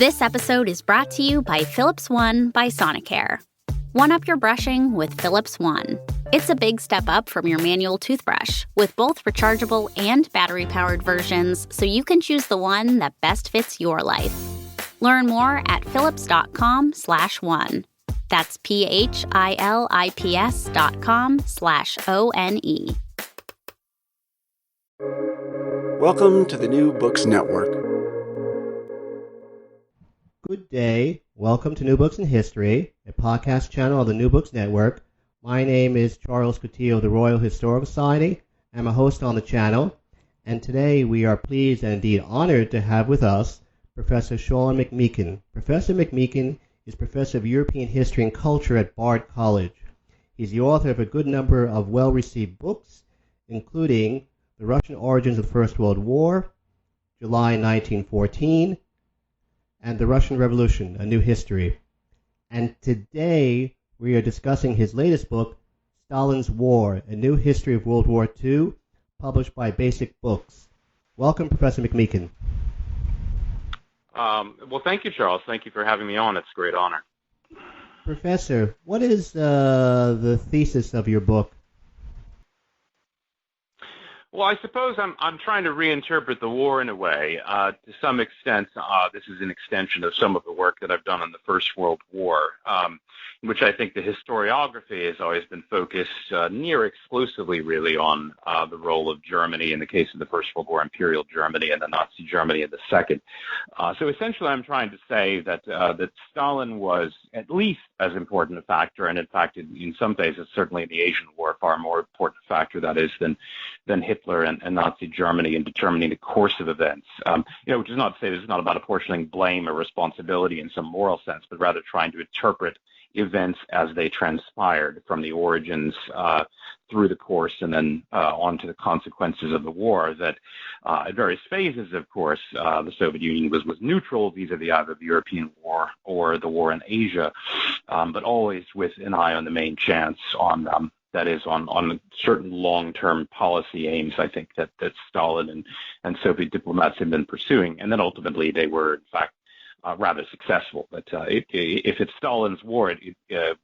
This episode is brought to you by Philips One by Sonicare. One-up your brushing with Philips One. It's a big step up from your manual toothbrush, with both rechargeable and battery-powered versions, so you can choose the one that best fits your life. Learn more at philips.com/one. That's philips.com/ONE. Welcome to the New Books Network. Good day. Welcome to New Books in History, a podcast channel of the New Books Network. My name is Charles Coutinho of the Royal Historical Society. I'm a host on the channel, and today we are pleased and indeed honored to have with us Professor Sean McMeekin. Professor McMeekin is Professor of European History and Culture at Bard College. He's the author of a good number of well-received books, including The Russian Origins of the First World War, July 1914, and The Russian Revolution, A New History. And today we are discussing his latest book, Stalin's War, A New History of World War II, published by Basic Books. Welcome, Professor McMeekin. Well, thank you, Charles. Thank you for having me on. It's a great honor. Professor, what is the thesis of your book? Well, I suppose I'm trying to reinterpret the war in a way. To some extent, this is an extension of some of the work that I've done on the First World War, in which I think the historiography has always been focused near exclusively, really, on the role of Germany in the case of the First World War, Imperial Germany, and the Nazi Germany in the Second. So essentially, I'm trying to say that that Stalin was at least as important a factor, and in fact, in some phases, certainly in the Asian War, a far more important factor, that is, than Hitler and Nazi Germany in determining the course of events. Which is not to say this is not about apportioning blame or responsibility in some moral sense, but rather trying to interpret events as they transpired from the origins through the course and then on to the consequences of the war. That at various phases, of course, the Soviet Union was neutral vis-a-vis either the European war or the war in Asia, but always with an eye on the main chance on that is on certain long-term policy aims, I think, that Stalin and Soviet diplomats had been pursuing. And then ultimately they were, in fact, rather successful. But if it's Stalin's war at the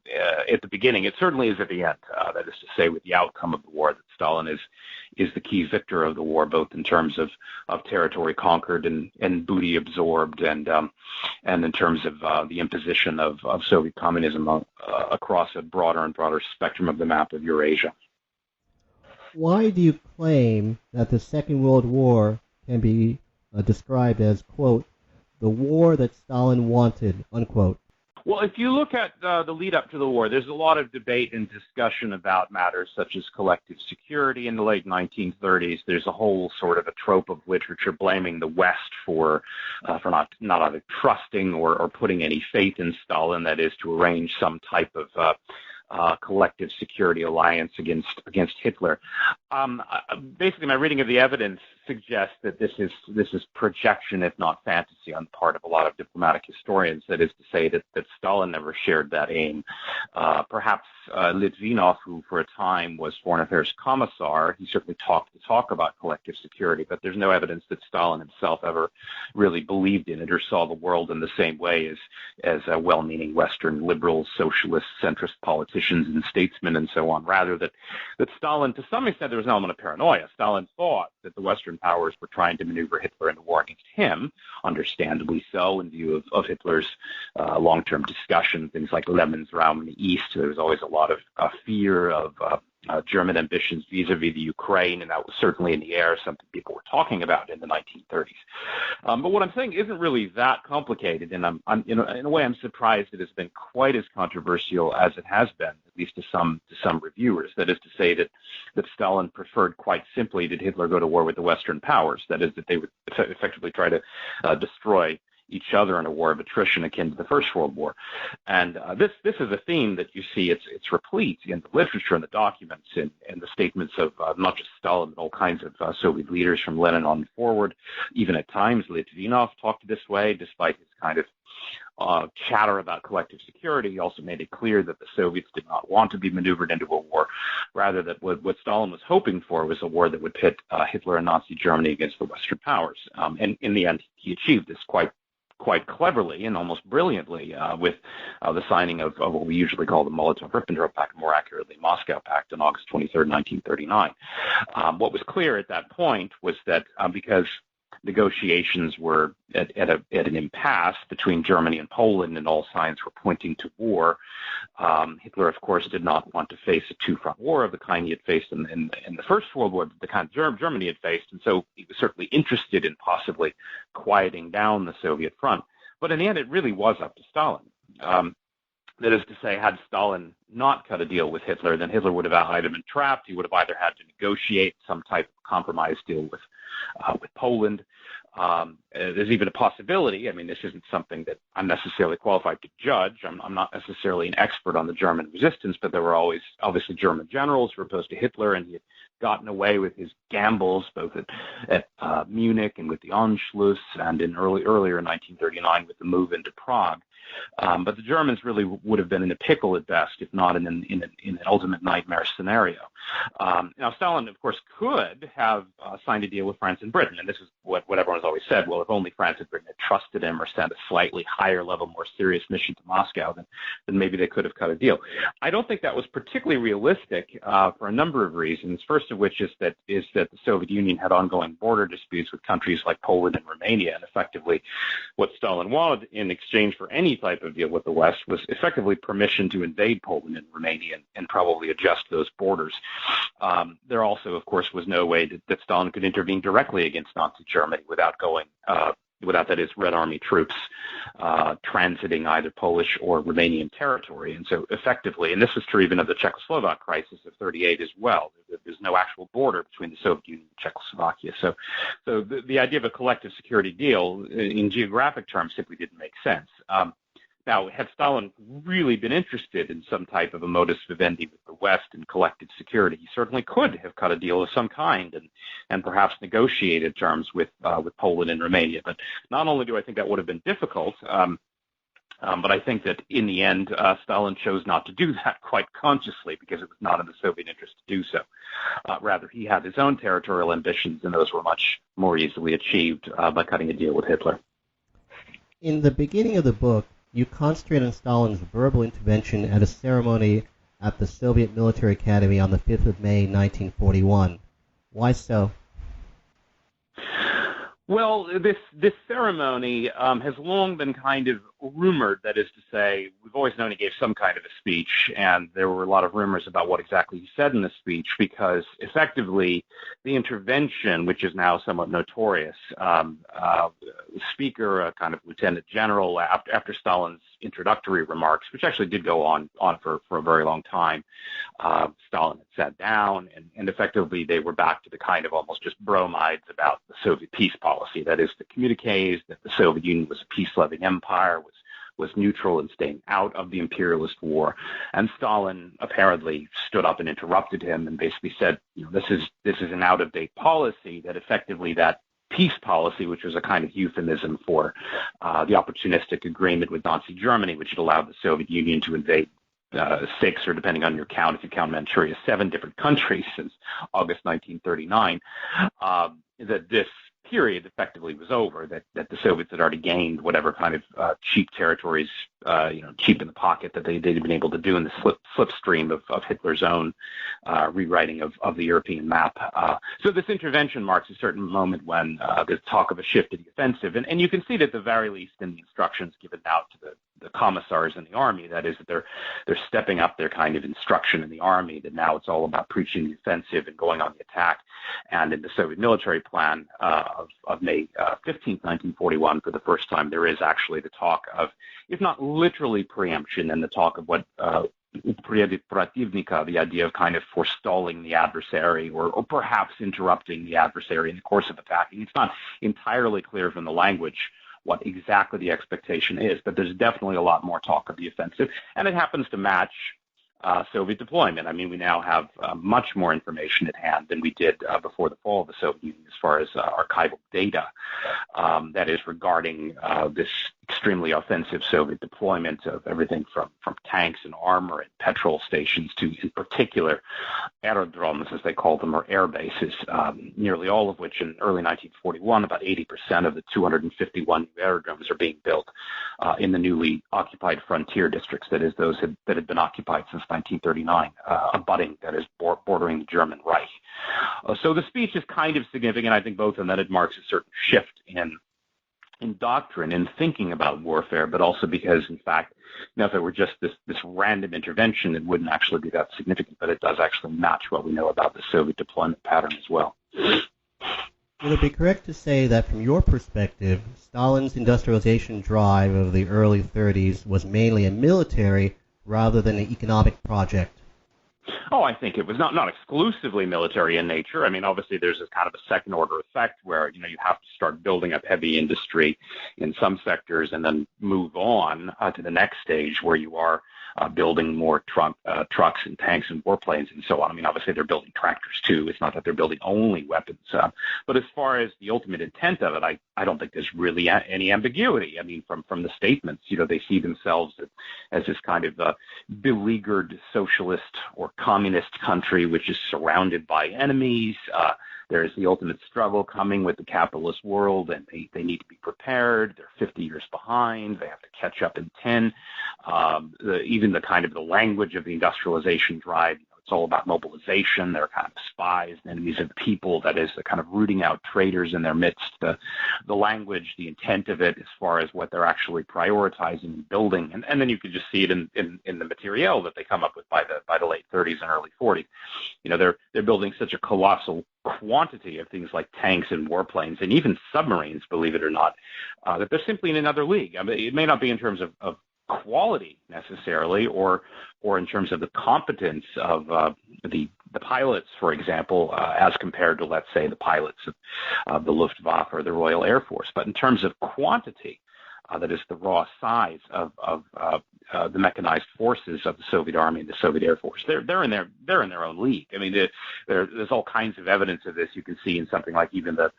beginning, it certainly is at the end. That is to say, with the outcome of the war, that Stalin is the key victor of the war, both in terms of territory conquered and booty absorbed, and in terms of the imposition of Soviet communism across a broader and broader spectrum of the map of Eurasia. Why do you claim that the Second World War can be described as, quote, the war that Stalin wanted, unquote? Well, if you look at the lead up to the war, there's a lot of debate and discussion about matters such as collective security in the late 1930s. There's a whole sort of a trope of literature blaming the West for not either trusting or putting any faith in Stalin, that is, to arrange some type of collective security alliance against Hitler. Basically, my reading of the evidence suggests that this is projection, if not fantasy, on the part of a lot of diplomatic historians. That is to say that Stalin never shared that aim. Perhaps Litvinov, who for a time was Foreign Affairs Commissar, he certainly talked about collective security, but there's no evidence that Stalin himself ever really believed in it or saw the world in the same way as well-meaning Western liberals, socialists, centrist politicians, and statesmen, and so on. Rather, that Stalin, to some extent, there was an element of paranoia. Stalin thought that the Western powers were trying to maneuver Hitler into war against him, understandably so, in view of Hitler's long-term discussion, things like Lebensraum in the East. There was always a lot of fear of German ambitions vis-a-vis the Ukraine, and that was certainly in the air, something people were talking about in the 1930s. But what I'm saying isn't really that complicated, and I'm in a way I'm surprised it has been quite as controversial as it has been, at least to some reviewers. That is to say that Stalin preferred, quite simply, that Hitler go to war with the Western powers. That is, that they would effectively try to destroy each other in a war of attrition akin to the First World War. And this is a theme that you see, it's replete in the literature and the documents and the statements of not just Stalin, but all kinds of Soviet leaders from Lenin on forward. Even at times, Litvinov talked this way, despite his kind of chatter about collective security. He also made it clear that the Soviets did not want to be maneuvered into a war. Rather, that what Stalin was hoping for was a war that would pit Hitler and Nazi Germany against the Western powers. And in the end, he achieved this quite quite cleverly and almost brilliantly with the signing of what we usually call the Molotov-Ribbentrop Pact, more accurately Moscow Pact, on August 23rd, 1939. What was clear at that point was that because negotiations were at an impasse between Germany and Poland, and all signs were pointing to war. Hitler, of course, did not want to face a two-front war of the kind he had faced in the First World War, the kind Germany had faced, and so he was certainly interested in possibly quieting down the Soviet front. But in the end, it really was up to Stalin. That is to say, had Stalin not cut a deal with Hitler, then Hitler would have either been trapped, he would have either had to negotiate some type of compromise deal with Poland. There's even a possibility, I mean, this isn't something that I'm necessarily qualified to judge. I'm not necessarily an expert on the German resistance, but there were always, obviously, German generals who were opposed to Hitler, and he had gotten away with his gambles both at Munich and with the Anschluss, and earlier in 1939 with the move into Prague. But the Germans really would have been in a pickle at best, if not in an ultimate nightmare scenario. Now, Stalin, of course, could have signed a deal with France and Britain, and this is what everyone's always said. Well, if only France and Britain had trusted him or sent a slightly higher level, more serious mission to Moscow, then maybe they could have cut a deal. I don't think that was particularly realistic for a number of reasons. First of which is that the Soviet Union had ongoing border disputes with countries like Poland and Romania, and effectively what Stalin wanted in exchange for any type of deal with the West was effectively permission to invade Poland and Romania and probably adjust those borders. There also, of course, was no way that Stalin could intervene directly against Nazi Germany without that is, Red Army troops transiting either Polish or Romanian territory. And so effectively, and this was true even of the Czechoslovak crisis of 1938 as well, there's no actual border between the Soviet Union and Czechoslovakia. So the idea of a collective security deal in geographic terms simply didn't make sense. Now, had Stalin really been interested in some type of a modus vivendi with the West and collective security, he certainly could have cut a deal of some kind and perhaps negotiated terms with Poland and Romania. But not only do I think that would have been difficult, but I think that in the end, Stalin chose not to do that quite consciously because it was not in the Soviet interest to do so. Rather, he had his own territorial ambitions, and those were much more easily achieved by cutting a deal with Hitler. In the beginning of the book, you concentrate on Stalin's verbal intervention at a ceremony at the Soviet Military Academy on the 5th of May, 1941. Why so? Well, this ceremony has long been kind of rumored. That is to say, we've always known he gave some kind of a speech, and there were a lot of rumors about what exactly he said in the speech, because effectively the intervention, which is now somewhat notorious, the speaker, a kind of lieutenant general, after Stalin's introductory remarks, which actually did go on for a very long time, Stalin had sat down, and effectively they were back to the kind of almost just bromides about the Soviet peace policy. That is, the communiques that the Soviet Union was a peace-loving empire, was neutral and staying out of the imperialist war. And Stalin apparently stood up and interrupted him and basically said, this is an out-of-date policy, that effectively that peace policy, which was a kind of euphemism for the opportunistic agreement with Nazi Germany, which had allowed the Soviet Union to invade 6, or depending on your count, if you count Manchuria, 7 different countries since August 1939, that this period effectively was over, that the Soviets had already gained whatever kind of cheap territories, cheap in the pocket that they'd been able to do in the slipstream of Hitler's own rewriting of the European map. So this intervention marks a certain moment when there's talk of a shift to the offensive, and you can see it at the very least in the instructions given out to the commissars in the army. That is, that they're stepping up their kind of instruction in the army, that now it's all about preaching the offensive and going on the attack. And in the Soviet military plan of May 15th, 1941, for the first time, there is actually the talk of, if not literally preemption, and the talk of what the idea of kind of forestalling the adversary, or perhaps interrupting the adversary in the course of attacking. It's not entirely clear from the language what exactly the expectation is, but there's definitely a lot more talk of the offensive, and it happens to match Soviet deployment. I mean, we now have much more information at hand than we did before the fall of the Soviet Union as far as archival data, that is regarding this extremely offensive Soviet deployment of everything from tanks and armor and petrol stations to, in particular, aerodromes, as they call them, or air bases, nearly all of which in early 1941, about 80% of the 251 new aerodromes are being built in the newly occupied frontier districts, that is, those that had been occupied since 1939, abutting, that is, bordering the German Reich. So the speech is kind of significant, I think, both in that it marks a certain shift in doctrine and thinking about warfare, but also because, in fact, if it were just this random intervention, it wouldn't actually be that significant, but it does actually match what we know about the Soviet deployment pattern as well. Would it be correct to say that, from your perspective, Stalin's industrialization drive of the early 30s was mainly a military rather than an economic project? Oh, I think it was not exclusively military in nature. I mean, obviously, there's this kind of a second-order effect where, you have to start building up heavy industry in some sectors and then move on to the next stage where you are building more trucks and tanks and warplanes and so on. I mean, obviously, they're building tractors, too. It's not that they're building only weapons. But as far as the ultimate intent of it, I don't think there's really any ambiguity. I mean, from the statements, they see themselves as this kind of beleaguered socialist or communist country which is surrounded by enemies. There's the ultimate struggle coming with the capitalist world, and they need to be prepared. They're 50 years behind. They have to catch up in 10. Even the kind of the language of the industrialization drive, it's all about mobilization. They're kind of spies and enemies of the people. That is, the kind of rooting out traitors in their midst. The language, the intent of it, as far as what they're actually prioritizing and building, and then you could just see it in the material that they come up with by the late 30s and early 40s. They're building such a colossal quantity of things like tanks and warplanes and even submarines, believe it or not, that they're simply in another league. I mean, it may not be in terms of quality necessarily, or in terms of the competence of the pilots, for example, as compared to, let's say, the pilots of the Luftwaffe or the Royal Air Force. But in terms of quantity, that is the raw size of the mechanized forces of the Soviet Army and the Soviet Air Force. They're in their own league. I mean, there's all kinds of evidence of this. You can see in something like even the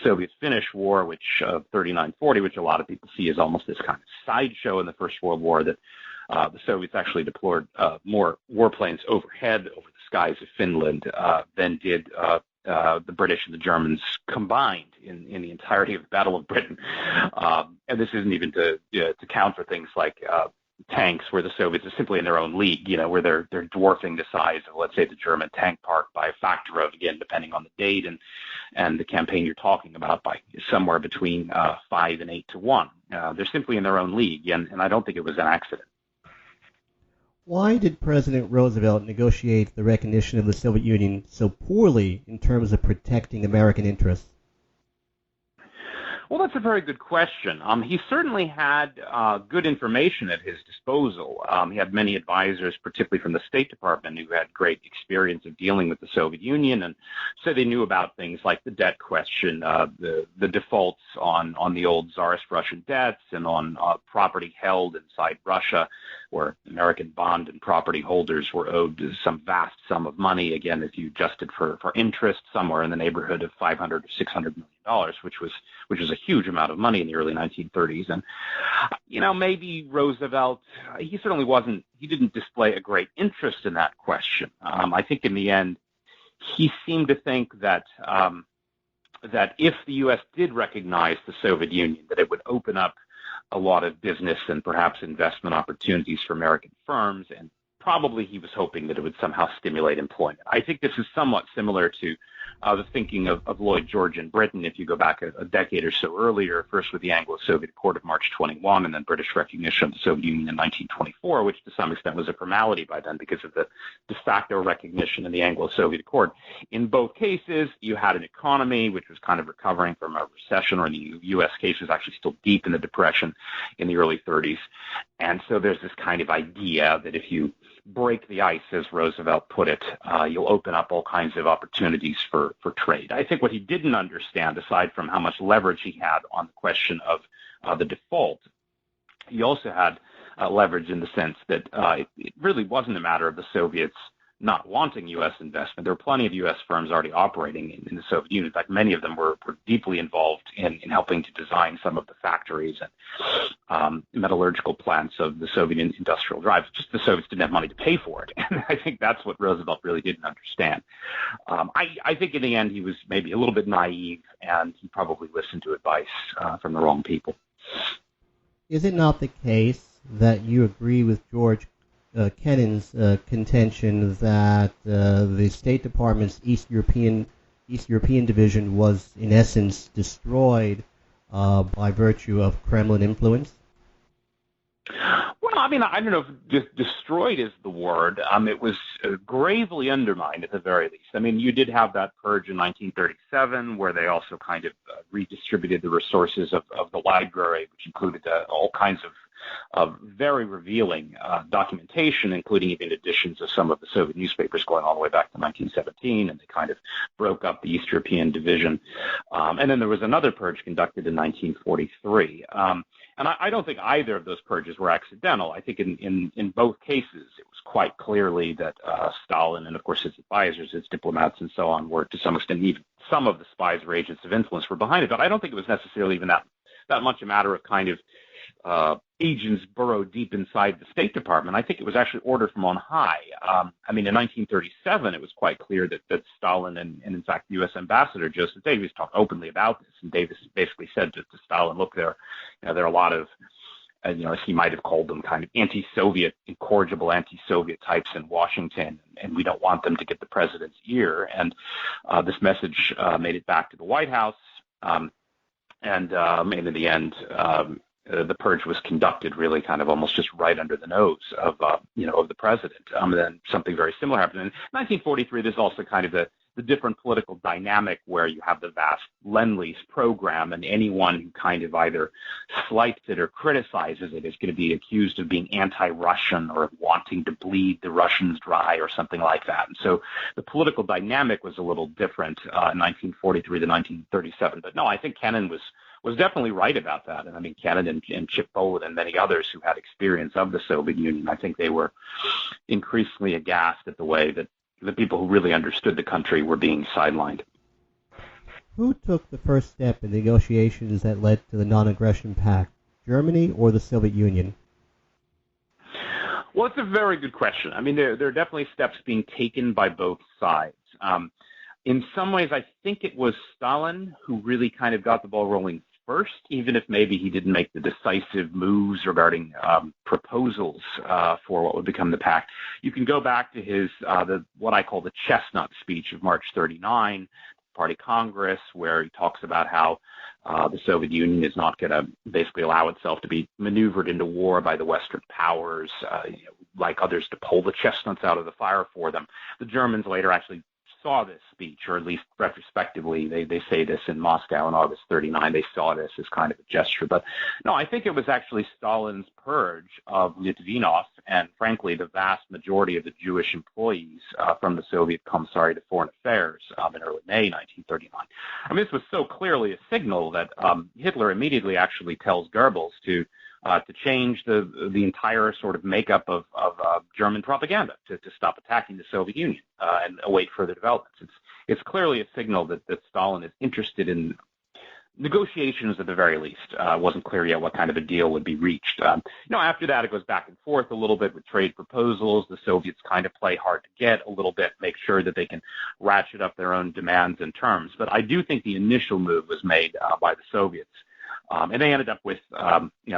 Soviet-Finnish War, which 39-40, which a lot of people see as almost this kind of sideshow in the First World War, that the Soviets actually deployed more warplanes overhead over the skies of Finland than did the British and the Germans combined in the entirety of the Battle of Britain. And this isn't even to count for things like tanks, where the Soviets are simply in their own league, where they're dwarfing the size of, let's say, the German tank park by a factor of, again, depending on the date and the campaign you're talking about, by somewhere between 5 and 8 to 1. They're simply in their own league, and I don't think it was an accident. Why did President Roosevelt negotiate the recognition of the Soviet Union so poorly in terms of protecting American interests? Well, that's a very good question. He certainly had good information at his disposal. He had many advisors, particularly from the State Department, who had great experience of dealing with the Soviet Union, and so they knew about things like the debt question, the defaults on the old Tsarist Russian debts, and on property held inside Russia, where American bond and property holders were owed some vast sum of money. Again, if you adjusted for interest, somewhere in the neighborhood of $500 or $600 million, which was a huge amount of money in the early 1930s. And, maybe Roosevelt, he didn't display a great interest in that question. I think in the end, he seemed to think that if the U.S. did recognize the Soviet Union, that it would open up a lot of business and perhaps investment opportunities for American firms, and probably he was hoping that it would somehow stimulate employment. I think this is somewhat similar to the thinking of Lloyd George in Britain, if you go back a decade or so earlier, first with the Anglo-Soviet Accord of March 21, and then British recognition of the Soviet Union in 1924, which to some extent was a formality by then because of the de facto recognition in the Anglo-Soviet Accord. In both cases, you had an economy which was kind of recovering from a recession, or in the U.S. case was actually still deep in the Depression in the early 30s. And so there's this kind of idea that if you break the ice, as Roosevelt put it, you'll open up all kinds of opportunities for trade. I think what he didn't understand, aside from how much leverage he had on the question of the default, he also had leverage in the sense that it really wasn't a matter of the Soviets not wanting U.S. investment. There were plenty of U.S. firms already operating in the Soviet Union. In fact, many of them were deeply involved in helping to design some of the factories and metallurgical plants of the Soviet industrial drive. Just the Soviets didn't have money to pay for it. And I think that's what Roosevelt really didn't understand. I think in the end he was maybe a little bit naive, and he probably listened to advice from the wrong people. Is it not the case that you agree with George Kennan's contention that the State Department's East European division was in essence destroyed by virtue of Kremlin influence? Well, I mean, I don't know if destroyed is the word. It was gravely undermined at the very least. I mean, you did have that purge in 1937 where they also kind of redistributed the resources of the library, which included all kinds of very revealing documentation, including even editions of some of the Soviet newspapers going all the way back to 1917, and they kind of broke up the East European division. And then there was another purge conducted in 1943. And I don't think either of those purges were accidental. I think in both cases it was quite clearly that Stalin and, of course, his advisors, his diplomats and so on were, to some extent, even some of the spies or agents of influence were behind it. But I don't think it was necessarily even that much a matter of kind of agents burrowed deep inside the State Department. I think it was actually ordered from on high. I mean, in 1937, it was quite clear that Stalin and in fact, the U.S. Ambassador Joseph Davis talked openly about this. And Davis basically said to Stalin, look, there are a lot of, as he might have called them, kind of anti-Soviet, incorrigible anti-Soviet types in Washington, and we don't want them to get the president's ear. And this message made it back to the White House. And in the end, the purge was conducted really kind of almost just right under the nose of the president. And then something very similar happened. In 1943, there's also kind of the different political dynamic where you have the vast Lend-Lease program, and anyone who kind of either slights it or criticizes it is going to be accused of being anti-Russian or wanting to bleed the Russians dry or something like that. And so the political dynamic was a little different in 1943 than 1937. But no, I think Kennan was definitely right about that. And I mean, Kennan and Chip Bolin and many others who had experience of the Soviet Union, I think they were increasingly aghast at the way that the people who really understood the country were being sidelined. Who took the first step in negotiations that led to the Non-Aggression Pact, Germany or the Soviet Union? Well, it's a very good question. I mean, there are definitely steps being taken by both sides. In some ways, I think it was Stalin who really kind of got the ball rolling first, even if maybe he didn't make the decisive moves regarding proposals for what would become the pact. You can go back to his what I call the chestnut speech of March 39, Party Congress, where he talks about how the Soviet Union is not going to basically allow itself to be maneuvered into war by the Western powers, like others, to pull the chestnuts out of the fire for them. The Germans later actually saw this speech, or at least retrospectively, they say this in Moscow in August 39, they saw this as kind of a gesture. But no, I think it was actually Stalin's purge of Litvinov and, frankly, the vast majority of the Jewish employees from the Soviet Commissariat of Foreign Affairs in early May 1939. I mean, this was so clearly a signal that Hitler immediately actually tells Goebbels to change the entire sort of makeup of German propaganda to stop attacking the Soviet Union and await further developments. It's clearly a signal that Stalin is interested in negotiations at the very least. It wasn't clear yet what kind of a deal would be reached. After that, it goes back and forth a little bit with trade proposals. The Soviets kind of play hard to get a little bit, make sure that they can ratchet up their own demands and terms. But I do think the initial move was made by the Soviets. And they ended up with,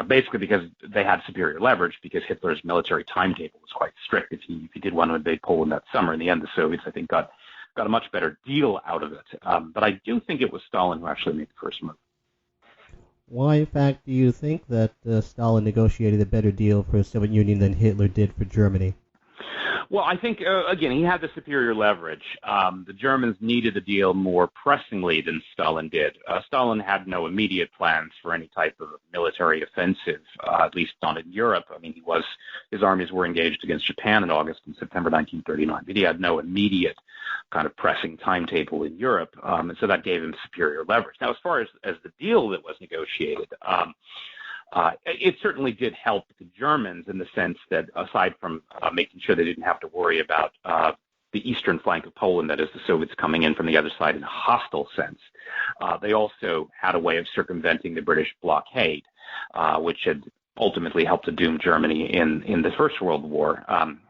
basically because they had superior leverage, because Hitler's military timetable was quite strict. If he did want to invade Poland that summer, in the end, the Soviets, I think, got a much better deal out of it. But I do think it was Stalin who actually made the first move. Why, in fact, do you think that Stalin negotiated a better deal for the Soviet Union than Hitler did for Germany? Well, I think, again, he had the superior leverage. The Germans needed a deal more pressingly than Stalin did. Stalin had no immediate plans for any type of military offensive, at least not in Europe. I mean, his armies were engaged against Japan in August and September 1939, but he had no immediate kind of pressing timetable in Europe, and so that gave him superior leverage. Now, as far as the deal that was negotiated, it certainly did help the Germans in the sense that, aside from making sure they didn't have to worry about the eastern flank of Poland, that is, the Soviets coming in from the other side in a hostile sense. They also had a way of circumventing the British blockade, which had ultimately helped to doom Germany in the First World War,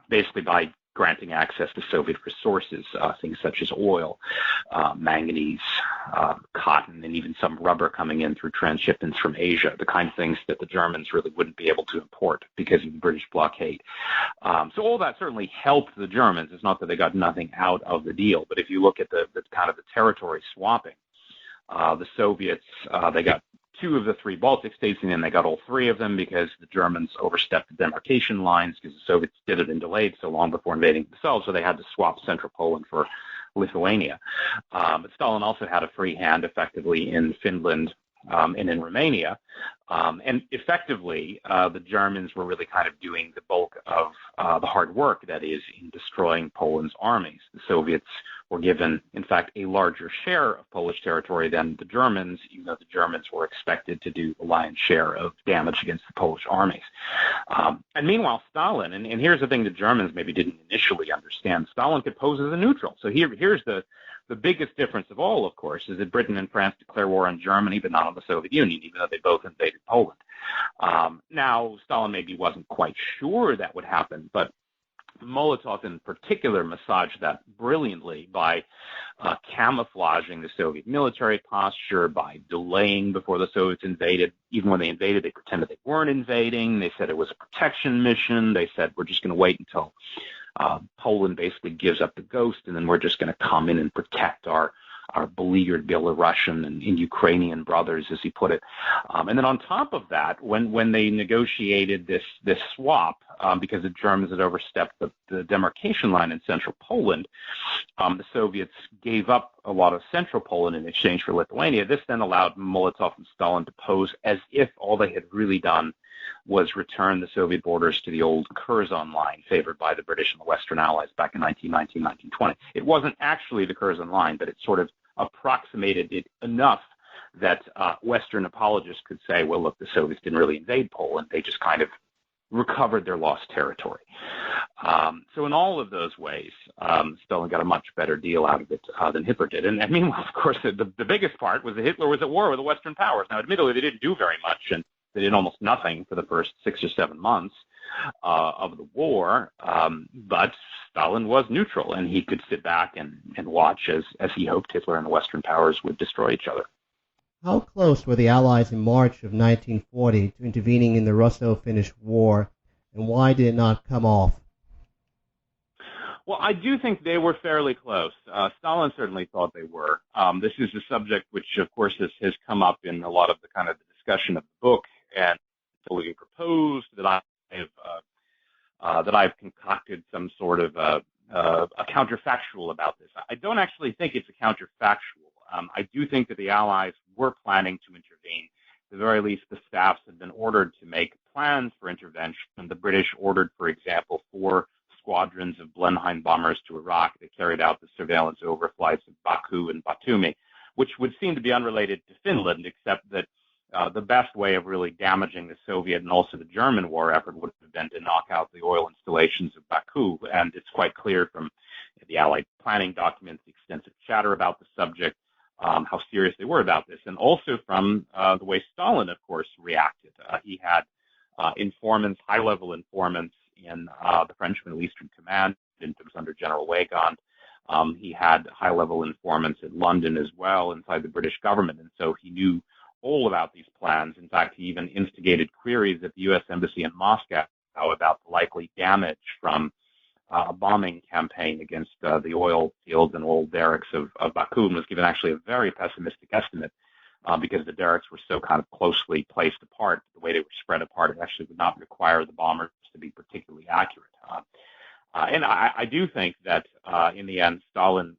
basically by granting access to Soviet resources, things such as oil, manganese, cotton, and even some rubber coming in through transshipments from Asia, the kind of things that the Germans really wouldn't be able to import because of the British blockade. So all that certainly helped the Germans. It's not that they got nothing out of the deal, but if you look at the kind of the territory swapping, the Soviets, they got 2 of the 3 Baltic states, and then they got all 3 of them because the Germans overstepped the demarcation lines because the Soviets did it and delayed so long before invading themselves, so they had to swap central Poland for Lithuania. But Stalin also had a free hand effectively in Finland and in Romania. And effectively, the Germans were really kind of doing the bulk of the hard work, that is, in destroying Poland's armies. The Soviets were given, in fact, a larger share of Polish territory than the Germans, even though the Germans were expected to do the lion's share of damage against the Polish armies. And meanwhile, Stalin, and here's the thing the Germans maybe didn't initially understand, Stalin could pose as a neutral. So here's the biggest difference of all, of course, is that Britain and France declare war on Germany, but not on the Soviet Union, even though they both invaded Poland. Now, Stalin maybe wasn't quite sure that would happen, but Molotov in particular massaged that brilliantly by camouflaging the Soviet military posture, by delaying before the Soviets invaded. Even when they invaded, they pretended they weren't invading. They said it was a protection mission. They said, we're just going to wait until Poland basically gives up the ghost, and then we're just going to come in and protect our beleaguered Belarusian and Ukrainian brothers, as he put it. And then on top of that, when they negotiated this swap, because the Germans had overstepped the demarcation line in central Poland, the Soviets gave up a lot of central Poland in exchange for Lithuania. This then allowed Molotov and Stalin to pose as if all they had really done was return the Soviet borders to the old Curzon line favored by the British and the Western Allies back in 1919, 1920. It wasn't actually the Curzon line, but it sort of approximated it enough that Western apologists could say, well, look, the Soviets didn't really invade Poland. They just kind of recovered their lost territory. So in all of those ways, Stalin got a much better deal out of it than Hitler did. And meanwhile, of course, the biggest part was that Hitler was at war with the Western powers. Now, admittedly, they didn't do very much, and they did almost nothing for the first 6 or 7 months of the war, but Stalin was neutral, and he could sit back and watch as he hoped Hitler and the Western powers would destroy each other. How close were the Allies in March of 1940 to intervening in the Russo-Finnish War, and why did it not come off? Well, I do think they were fairly close. Stalin certainly thought they were. This is a subject which, of course, has come up in a lot of the kind of the discussion of the book, and fully proposed that I've concocted some sort of a counterfactual about this. I don't actually think it's a counterfactual. I do think that the Allies were planning to intervene. At the very least, the staffs had been ordered to make plans for intervention. The British ordered, for example, 4 squadrons of Blenheim bombers to Iraq. They carried out the surveillance overflights of Baku and Batumi, which would seem to be unrelated to Finland, except that the best way of really damaging the Soviet and also the German war effort would have been to knock out the oil installations of Baku. And it's quite clear from the Allied planning documents, the extensive chatter about the subject, how serious they were about this, and also from the way Stalin, of course, reacted. He had informants, high-level informants in the French Middle Eastern Command, it was under General Weygand. He had high-level informants in London as well, inside the British government, and so he knew all about these plans. In fact, he even instigated queries at the U.S. Embassy in Moscow about the likely damage from a bombing campaign against the oil fields and oil derricks of Baku, and was given actually a very pessimistic estimate because the derricks were so kind of closely placed apart. The way they were spread apart, it actually would not require the bombers to be particularly accurate. And I do think that in the end, Stalin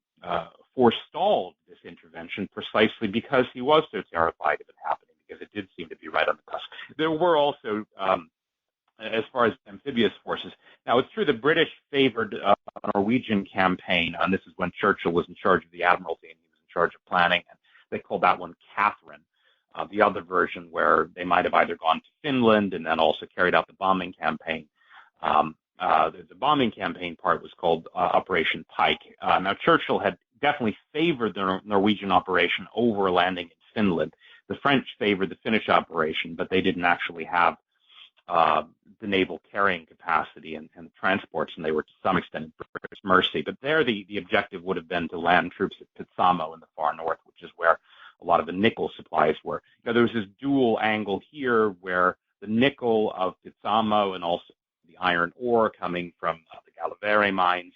forestalled this intervention precisely because he was so terrified of it happening, because it did seem to be right on the cusp. There were also, as far as amphibious forces, now it's true the British favored a Norwegian campaign, and this is when Churchill was in charge of the Admiralty and he was in charge of planning, and they called that one Catherine. The other version where they might have either gone to Finland and then also carried out the bombing campaign. the bombing campaign part was called Operation Pike. Now, Churchill had definitely favored the Norwegian operation over landing in Finland. The French favored the Finnish operation, but they didn't actually have the naval carrying capacity and the transports, and they were to some extent at British mercy. But there, the objective would have been to land troops at Petsamo in the far north, which is where a lot of the nickel supplies were. There was this dual angle here where the nickel of Petsamo and also the iron ore coming from the Gallivere mines,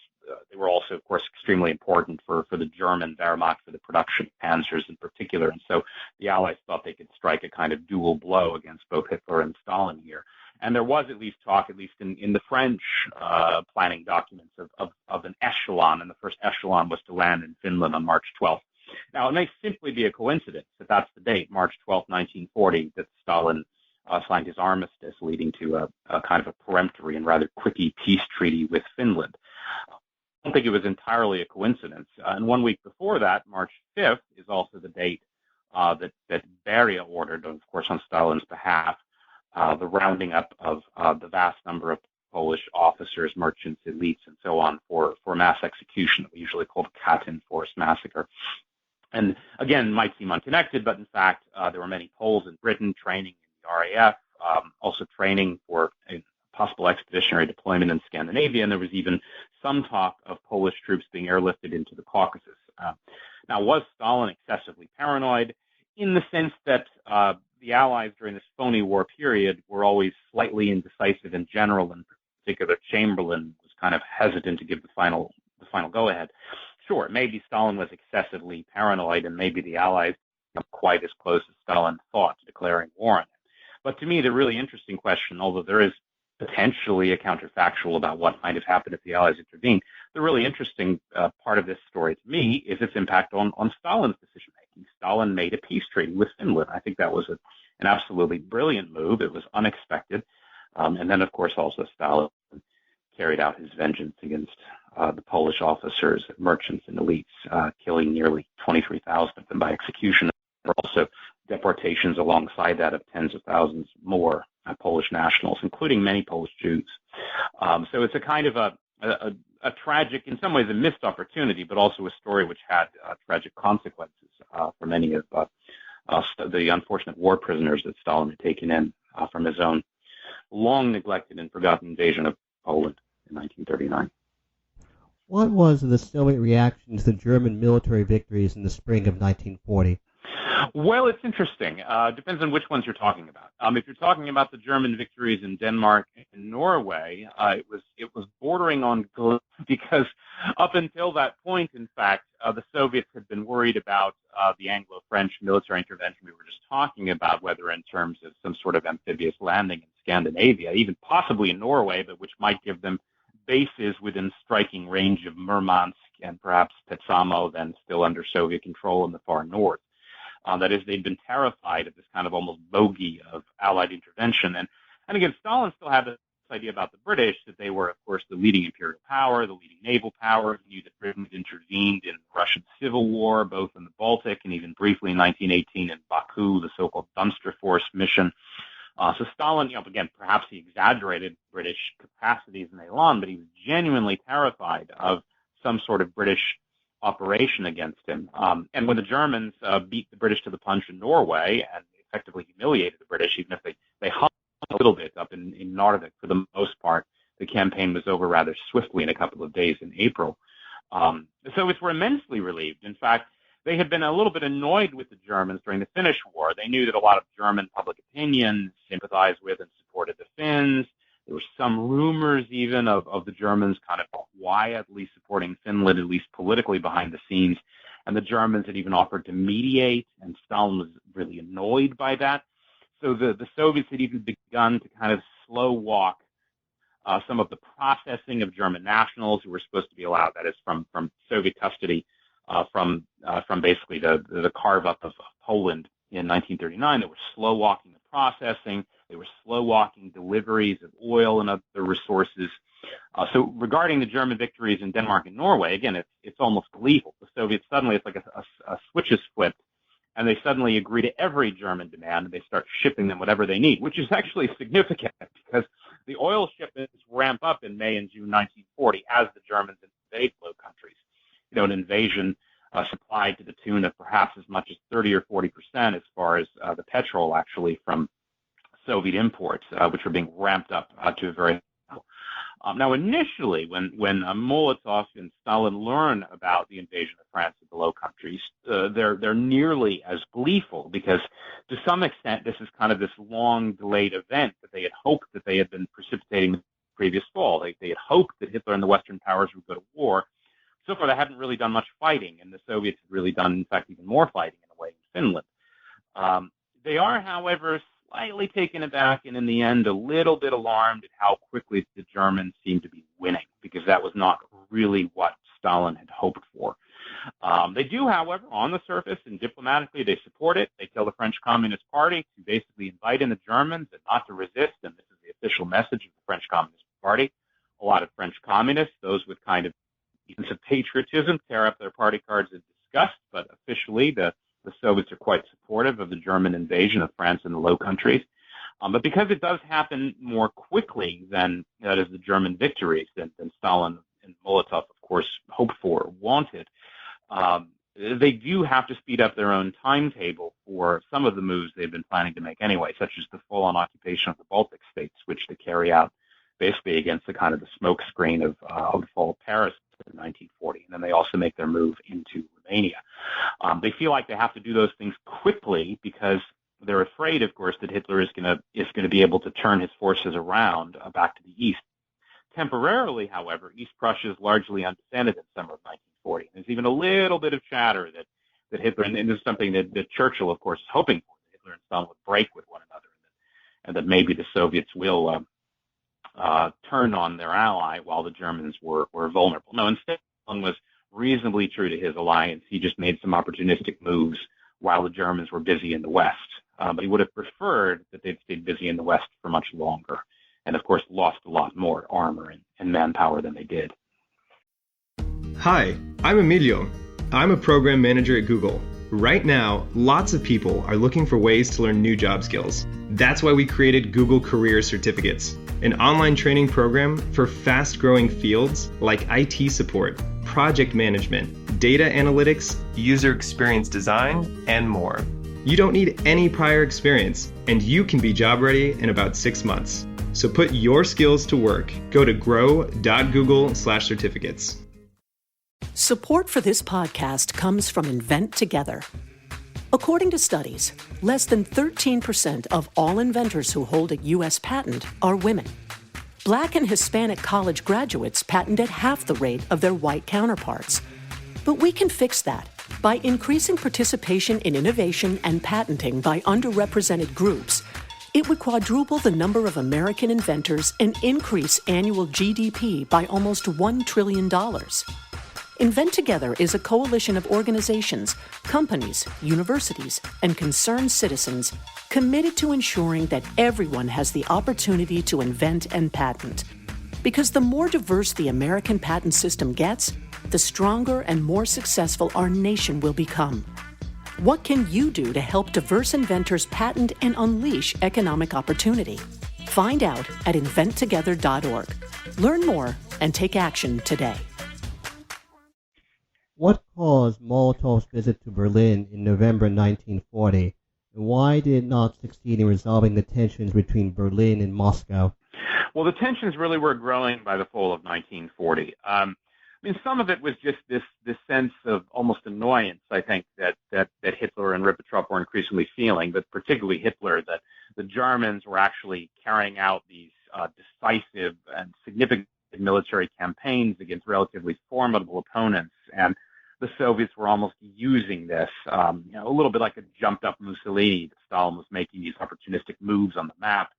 they were also, of course, extremely important for the German Wehrmacht, for the production of panzers in particular. And so the Allies thought they could strike a kind of dual blow against both Hitler and Stalin here. And there was at least talk, at least in the French planning documents, of an echelon, and the first echelon was to land in Finland on March 12th. Now, it may simply be a coincidence that that's the date, March 12th, 1940, that Stalin signed his armistice, leading to a kind of a peremptory and rather quickie peace treaty with Finland. I don't think it was entirely a coincidence. And 1 week before that, March 5th, is also the date that Beria ordered, of course, on Stalin's behalf, the rounding up of the vast number of Polish officers, merchants, elites, and so on for mass execution that we usually call the Katyn Forest Massacre. And again, might seem unconnected, but in fact, there were many Poles in Britain training in the RAF, also training for a possible expeditionary deployment in Scandinavia, and there was even some talk of Polish troops being airlifted into the Caucasus. Now, was Stalin excessively paranoid? In the sense that the Allies during this phony war period were always slightly indecisive in general, and in particular Chamberlain was kind of hesitant to give the final go-ahead. Sure, maybe Stalin was excessively paranoid, and maybe the Allies weren't quite as close as Stalin thought to declaring war on him. But to me, the really interesting question, although there is potentially a counterfactual about what might have happened if the Allies intervened, the really interesting part of this story to me is its impact on Stalin's decision-making. Stalin made a peace treaty with Finland. I think that was an absolutely brilliant move. It was unexpected. And then, of course, also Stalin carried out his vengeance against the Polish officers, merchants, and elites, killing nearly 23,000 of them by execution. There were also deportations alongside that of tens of thousands more Polish nationals, including many Polish Jews. So it's a kind of a tragic, in some ways a missed opportunity, but also a story which had tragic consequences for many of the unfortunate war prisoners that Stalin had taken in from his own long neglected and forgotten invasion of Poland in 1939. What was the Soviet reaction to the German military victories in the spring of 1940? Well, it's interesting. Depends on which ones you're talking about. If you're talking about the German victories in Denmark and Norway, it was bordering on gloom, because up until that point, in fact, the Soviets had been worried about the Anglo-French military intervention we were just talking about, whether in terms of some sort of amphibious landing in Scandinavia, even possibly in Norway, but which might give them bases within striking range of Murmansk and perhaps Petsamo, then still under Soviet control in the far north. That is, they'd been terrified of this kind of almost bogey of Allied intervention. And again, Stalin still had this idea about the British, that they were, of course, the leading imperial power, the leading naval power. He knew that Britain had intervened in the Russian Civil War, both in the Baltic and even briefly in 1918 in Baku, the so-called dumpster force mission. So Stalin, again, perhaps he exaggerated British capacities in Elan, but he was genuinely terrified of some sort of British operation against him. And when the Germans beat the British to the punch in Norway and effectively humiliated the British, even if they hung a little bit up in Narvik for the most part, the campaign was over rather swiftly in a couple of days in April. The Soviets were immensely relieved. In fact, they had been a little bit annoyed with the Germans during the Finnish War. They knew that a lot of German public opinion sympathized with and supported the Finns. There were some rumors even of the Germans kind of quietly supporting Finland, at least politically behind the scenes. And the Germans had even offered to mediate, and Stalin was really annoyed by that. So the Soviets had even begun to kind of slow walk some of the processing of German nationals who were supposed to be allowed, that is, from Soviet custody, from basically the carve-up of Poland in 1939. They were slow walking the processing. They were slow walking deliveries of oil and other resources. So regarding the German victories in Denmark and Norway, again, it's almost gleeful. The Soviets suddenly, it's like a switch is flipped, and they suddenly agree to every German demand, and they start shipping them whatever they need, which is actually significant because the oil shipments ramp up in May and June 1940 as the Germans invade Low Countries. An invasion supplied to the tune of perhaps as much as 30 or 40% as far as the petrol actually from Soviet imports, which were being ramped up to a very level. Now, initially, when Molotov and Stalin learn about the invasion of France of the Low Countries, they're nearly as gleeful because, to some extent, this is kind of this long-delayed event that they had hoped that they had been precipitating the previous fall. They had hoped that Hitler and the Western powers would go to war. So far, they hadn't really done much fighting, and the Soviets had really done, in fact, even more fighting in a way in Finland. They are, however, slightly taken aback and in the end a little bit alarmed at how quickly the Germans seemed to be winning, because that was not really what Stalin had hoped for. They do, however, on the surface and diplomatically, they support it. They tell the French Communist Party to basically invite in the Germans and not to resist, and this is the official message of the French Communist Party. A lot of French communists, those with kind of sense of patriotism, tear up their party cards in disgust, but officially the Soviets are quite supportive of the German invasion of France and the Low Countries. But because it does happen more quickly than that is the German victories than Stalin and Molotov, of course, hoped for or wanted, they do have to speed up their own timetable for some of the moves they've been planning to make anyway, such as the full-on occupation of the Baltic states, which they carry out basically against the kind of the smoke screen of the fall of Paris in 1940. And then they also make their move into Romania. They feel like they have to do those things quickly because they're afraid, of course, that Hitler is going to be able to turn his forces around back to the east. Temporarily, however, East Prussia is largely undefended in summer of 1940. There's even a little bit of chatter that Hitler, and this is something that Churchill, of course, is hoping for, that Hitler and Stalin would break with one another, and that maybe the Soviets will turn on their ally while the Germans were vulnerable. No, instead, Stalin was reasonably true to his alliance. He just made some opportunistic moves while the Germans were busy in the West. But he would have preferred that they'd stayed busy in the West for much longer, and of course lost a lot more armor and manpower than they did. Hi, I'm Emilio. I'm a program manager at Google. Right now, lots of people are looking for ways to learn new job skills. That's why we created Google Career Certificates, an online training program for fast-growing fields like IT support, project management, data analytics, user experience design, and more. You don't need any prior experience, and you can be job ready in about 6 months. So put your skills to work. Go to grow.google/certificates. Support for this podcast comes from Invent Together. According to studies, less than 13% of all inventors who hold a U.S. patent are women. Black and Hispanic college graduates patent at half the rate of their white counterparts. But we can fix that by increasing participation in innovation and patenting by underrepresented groups. It would quadruple the number of American inventors and increase annual GDP by almost $1 trillion. Invent Together is a coalition of organizations, companies, universities, and concerned citizens committed to ensuring that everyone has the opportunity to invent and patent. Because the more diverse the American patent system gets, the stronger and more successful our nation will become. What can you do to help diverse inventors patent and unleash economic opportunity? Find out at inventtogether.org. Learn more and take action today. What caused Molotov's visit to Berlin in November 1940, and why did it not succeed in resolving the tensions between Berlin and Moscow? Well, the tensions really were growing by the fall of 1940. Some of it was just this sense of almost annoyance, I think, that Hitler and Ribbentrop were increasingly feeling, but particularly Hitler, that the Germans were actually carrying out these decisive and significant military campaigns against relatively formidable opponents, and the Soviets were almost using this, a little bit like a jumped-up Mussolini. Stalin was making these opportunistic moves on the map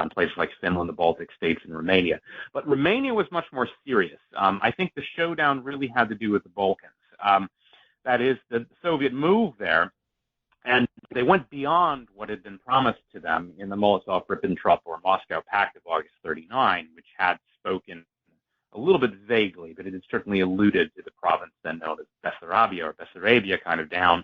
in places like Finland, the Baltic states, and Romania. But Romania was much more serious. I think the showdown really had to do with the Balkans. That is, the Soviet move there, and they went beyond what had been promised to them in the Molotov-Ribbentrop or Moscow Pact of August 1939, which had spoken a little bit vaguely, but it had certainly alluded to the province then known as Bessarabia, kind of down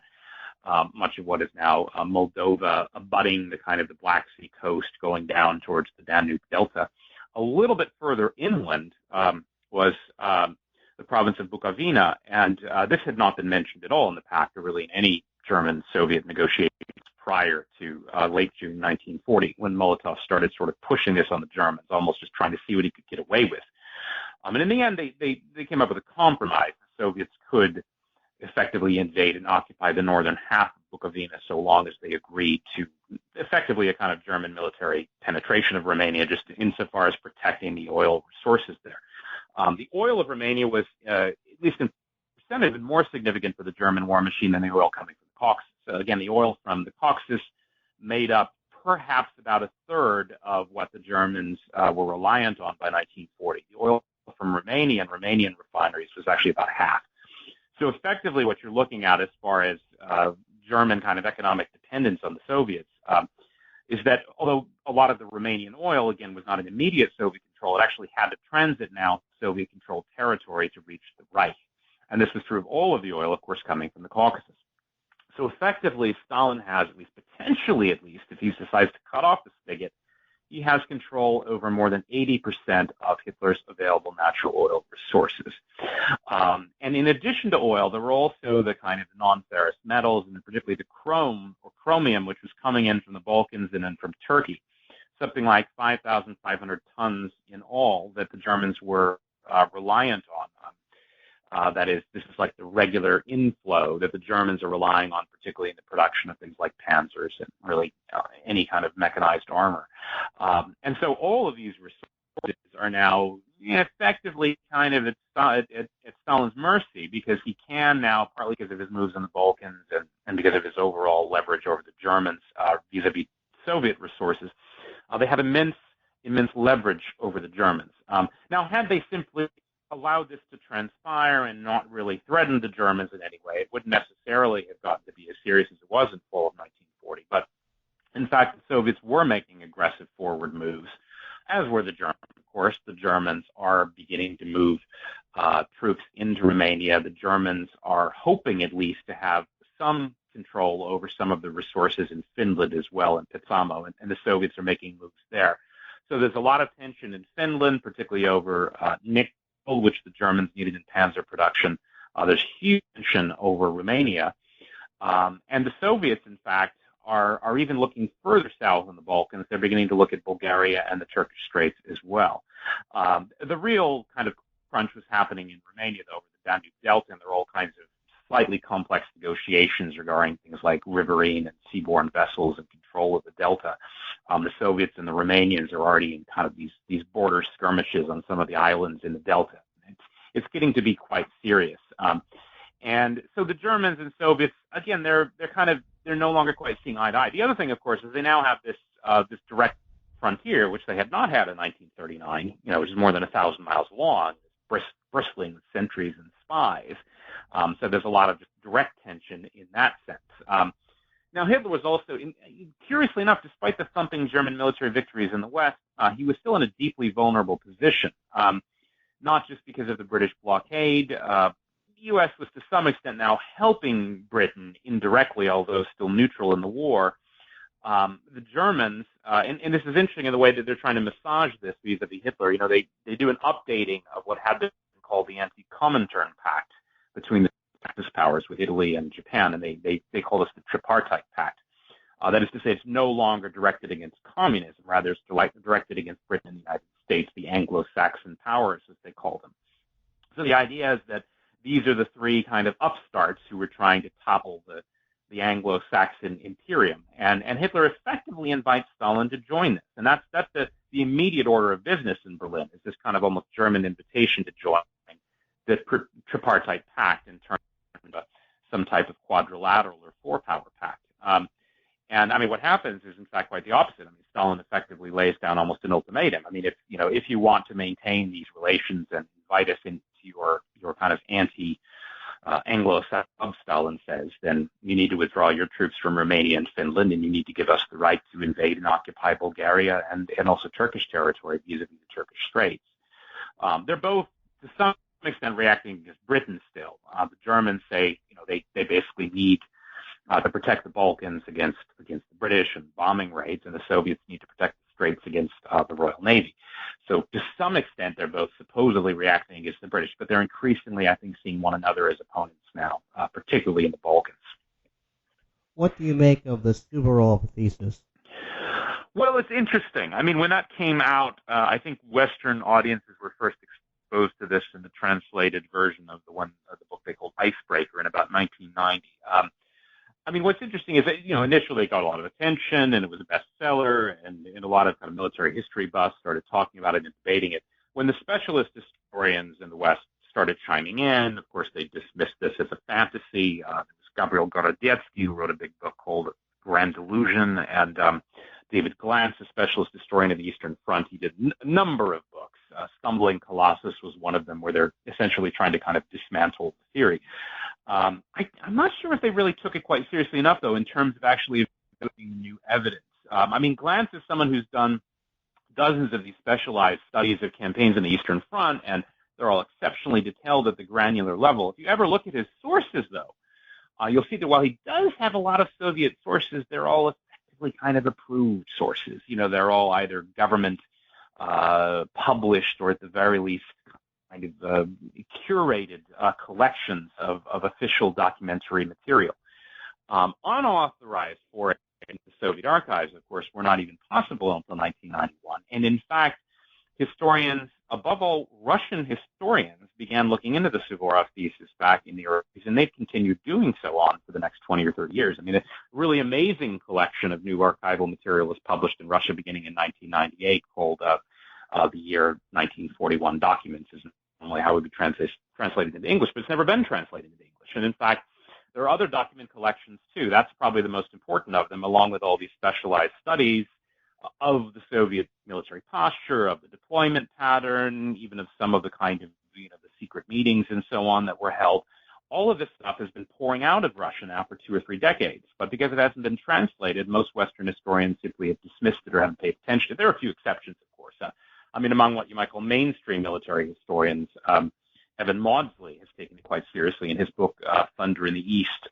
much of what is now Moldova, abutting the kind of the Black Sea coast, going down towards the Danube Delta. A little bit further inland was the province of Bukovina, and this had not been mentioned at all in the pact or really in any German-Soviet negotiations prior to late June 1940, when Molotov started sort of pushing this on the Germans, almost just trying to see what he could get away with. And in the end, they came up with a compromise. The Soviets could effectively invade and occupy the northern half of Bukovina so long as they agreed to effectively a kind of German military penetration of Romania, just insofar as protecting the oil resources there. The oil of Romania was, at least in percentage, more significant for the German war machine than the oil coming from the Caucasus. So again, the oil from the Caucasus made up perhaps about a third of what the Germans were reliant on by 1940. The oil from Romania and Romanian refineries was actually about half. So effectively what you're looking at as far as German kind of economic dependence on the Soviets is that although a lot of the Romanian oil, again, was not in immediate Soviet control, it actually had to transit now Soviet-controlled territory to reach the Reich. And this was true of all of the oil, of course, coming from the Caucasus. So effectively, Stalin has, at least potentially at least, if he decides to cut off the spigot, he has control over more than 80% of Hitler's available natural oil resources. And in addition to oil, there were also the kind of non-ferrous metals, and particularly the chrome or chromium, which was coming in from the Balkans and then from Turkey, something like 5,500 tons in all that the Germans were reliant on. That is, this is like the regular inflow that the Germans are relying on, particularly in the production of things like panzers and really any kind of mechanized armor. And so all of these resources are now effectively kind of at Stalin's mercy, because he can now, partly because of his moves in the Balkans and because of his overall leverage over the Germans vis-a-vis Soviet resources, they have immense leverage over the Germans. Now, had they simply allowed this to transpire and not really threatened the Germans in any way, it wouldn't necessarily have gotten to be as serious as it was in fall of 1940. But in fact, the Soviets were making aggressive forward moves, as were the Germans. Of course, the Germans are beginning to move troops into Romania. The Germans are hoping at least to have some control over some of the resources in Finland as well, in Petsamo, and the Soviets are making moves there. So there's a lot of tension in Finland, particularly over nickel, which the Germans needed in panzer production. There's huge tension over Romania. And the Soviets, in fact, are even looking further south in the Balkans. They're beginning to look at Bulgaria and the Turkish Straits as well. The real kind of crunch was happening in Romania, though, over the Danube Delta, and there are all kinds of slightly complex negotiations regarding things like riverine and seaborne vessels and control of the Delta. The Soviets and the Romanians are already in kind of these border skirmishes on some of the islands in the Delta. It's getting to be quite serious. And so the Germans and Soviets, again, they're no longer quite seeing eye to eye. The other thing, of course, is they now have this direct frontier, which they had not had in 1939, which is more than 1,000 miles long, bristling with sentries and spies. So there's a lot of just direct tension in that sense. Now, Hitler was also, curiously enough, despite the thumping German military victories in the West, he was still in a deeply vulnerable position, not just because of the British blockade. The U.S. was to some extent now helping Britain indirectly, although still neutral in the war. The Germans, and this is interesting in the way that they're trying to massage this vis-a-vis Hitler. They do an updating of what had been called the Anti-Comintern Pact between the Axis powers with Italy and Japan, and they call this the Tripartite Pact. That is to say, it's no longer directed against communism, rather it's directed against Britain and the United States, the Anglo-Saxon powers, as they call them. So the idea is that these are the three kind of upstarts who were trying to topple the Anglo-Saxon imperium, and Hitler effectively invites Stalin to join this, and that's the immediate order of business in Berlin, is this kind of almost German invitation to join the Tripartite Pact in terms of some type of quadrilateral or four-power pact. And I mean, what happens is in fact quite the opposite. I mean, Stalin effectively lays down almost an ultimatum. I mean, if you want to maintain these relations and invite us into your kind of Anglo-Saxon, Stalin says, then you need to withdraw your troops from Romania and Finland, and you need to give us the right to invade and occupy Bulgaria and also Turkish territory vis-a-vis the Turkish Straits. They're both, to some extent, reacting against Britain still. The Germans say, they basically need to protect the Balkans against the British and bombing raids, and the Soviets need to protect the scrapes against the Royal Navy. So to some extent, they're both supposedly reacting against the British, but they're increasingly, I think, seeing one another as opponents now, particularly in the Balkans. What do you make of the Suvorov thesis? Well, it's interesting. I mean, when that came out, I think Western audiences were first exposed to this in the translated version of the book they called Icebreaker in about 1990. I mean, what's interesting is that, initially it got a lot of attention and it was a bestseller, and a lot of kind of military history buffs started talking about it and debating it. When the specialist historians in the West started chiming in, of course, they dismissed this as a fantasy. It was Gabriel Gorodetzky, who wrote a big book called Grand Delusion, and David Glantz, a specialist historian of the Eastern Front. He did a number of books. Stumbling Colossus was one of them, where they're essentially trying to kind of dismantle the theory. I'm not sure if they really took it quite seriously enough, though, in terms of actually developing new evidence. I mean, Glantz is someone who's done dozens of these specialized studies of campaigns in the Eastern Front, and they're all exceptionally detailed at the granular level. If you ever look at his sources, though, you'll see that while he does have a lot of Soviet sources, they're all effectively kind of approved sources. They're all either government published or at the very least kind of curated collections of official documentary material. Unauthorized for it in the Soviet archives, of course, were not even possible until 1991. And in fact, historians, above all Russian historians, began looking into the Suvorov thesis back in the early 80s, and they've continued doing so on for the next 20 or 30 years. I mean, a really amazing collection of new archival material was published in Russia beginning in 1998 called The Year 1941 Documents, is normally how it would be translated into English, but it's never been translated into English. And in fact, there are other document collections too. That's probably the most important of them, along with all these specialized studies of the Soviet military posture, of the deployment pattern, even of some of the kind of, the secret meetings and so on that were held. All of this stuff has been pouring out of Russia now for 2 or 3 decades. But because it hasn't been translated, most Western historians simply have dismissed it or haven't paid attention to it. There are a few exceptions, of course. Among what you might call mainstream military historians, Evan Maudsley has taken it quite seriously in his book Thunder in the East.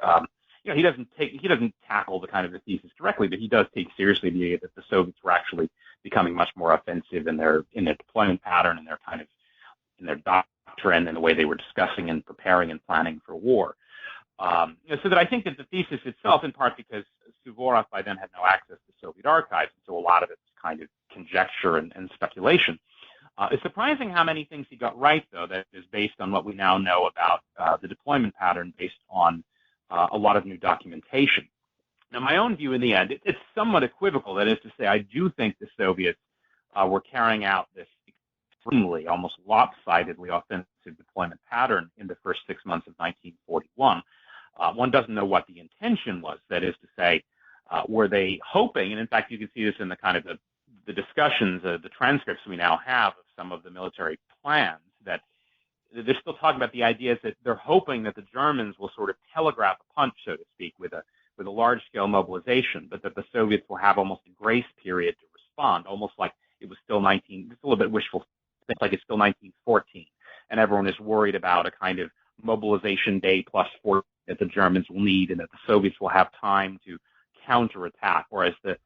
He doesn't tackle the kind of the thesis directly, but he does take seriously the idea that the Soviets were actually becoming much more offensive in their deployment pattern and in their doctrine and the way they were discussing and preparing and planning for war. So that I think that the thesis itself, in part because Suvorov by then had no access to Soviet archives, and so a lot of it's kind of conjecture and speculation. It's surprising how many things he got right, though, that is based on what we now know about the deployment pattern based on a lot of new documentation. Now, my own view in the end, it's somewhat equivocal. That is to say, I do think the Soviets were carrying out this extremely, almost lopsidedly offensive deployment pattern in the first 6 months of 1941. One doesn't know what the intention was. That is to say, were they hoping, and in fact, you can see this in the kind of the discussions, the transcripts we now have of some of the military plans, that they're still talking about the ideas that they're hoping that the Germans will sort of telegraph a punch, so to speak, with a large-scale mobilization, but that the Soviets will have almost a grace period to respond, almost like it was still it's a little bit wishful, like it's still 1914, and everyone is worried about a kind of mobilization day plus 4 that the Germans will need, and that the Soviets will have time to counterattack, whereas the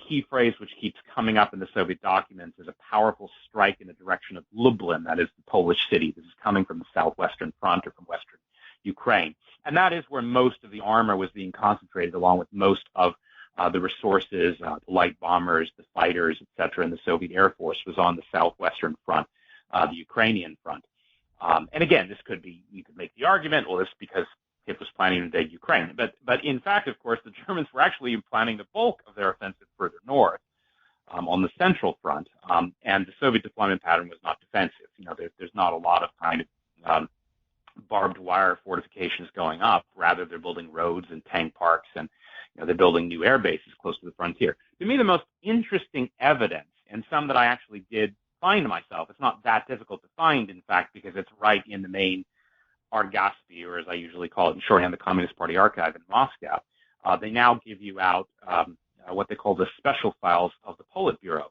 key phrase which keeps coming up in the Soviet documents is a powerful strike in the direction of Lublin, that is the Polish city. This is coming from the southwestern front or from western Ukraine. And that is where most of the armor was being concentrated, along with most of the resources, the light bombers, the fighters, etc., and the Soviet Air Force was on the southwestern front, the Ukrainian front. And again, you could make the argument, well, this is because Hitler was planning to invade Ukraine. But in fact, of course, the Germans were actually planning the bulk of their offensive further north on the central front, and the Soviet deployment pattern was not defensive. There's not a lot of kind of barbed wire fortifications going up. Rather, they're building roads and tank parks, and they're building new air bases close to the frontier. To me, the most interesting evidence, and some that I actually did find myself, it's not that difficult to find, in fact, because it's right in the main Argospi, or as I usually call it in shorthand, the Communist Party archive in Moscow. They now give you out what they call the special files of the Politburo,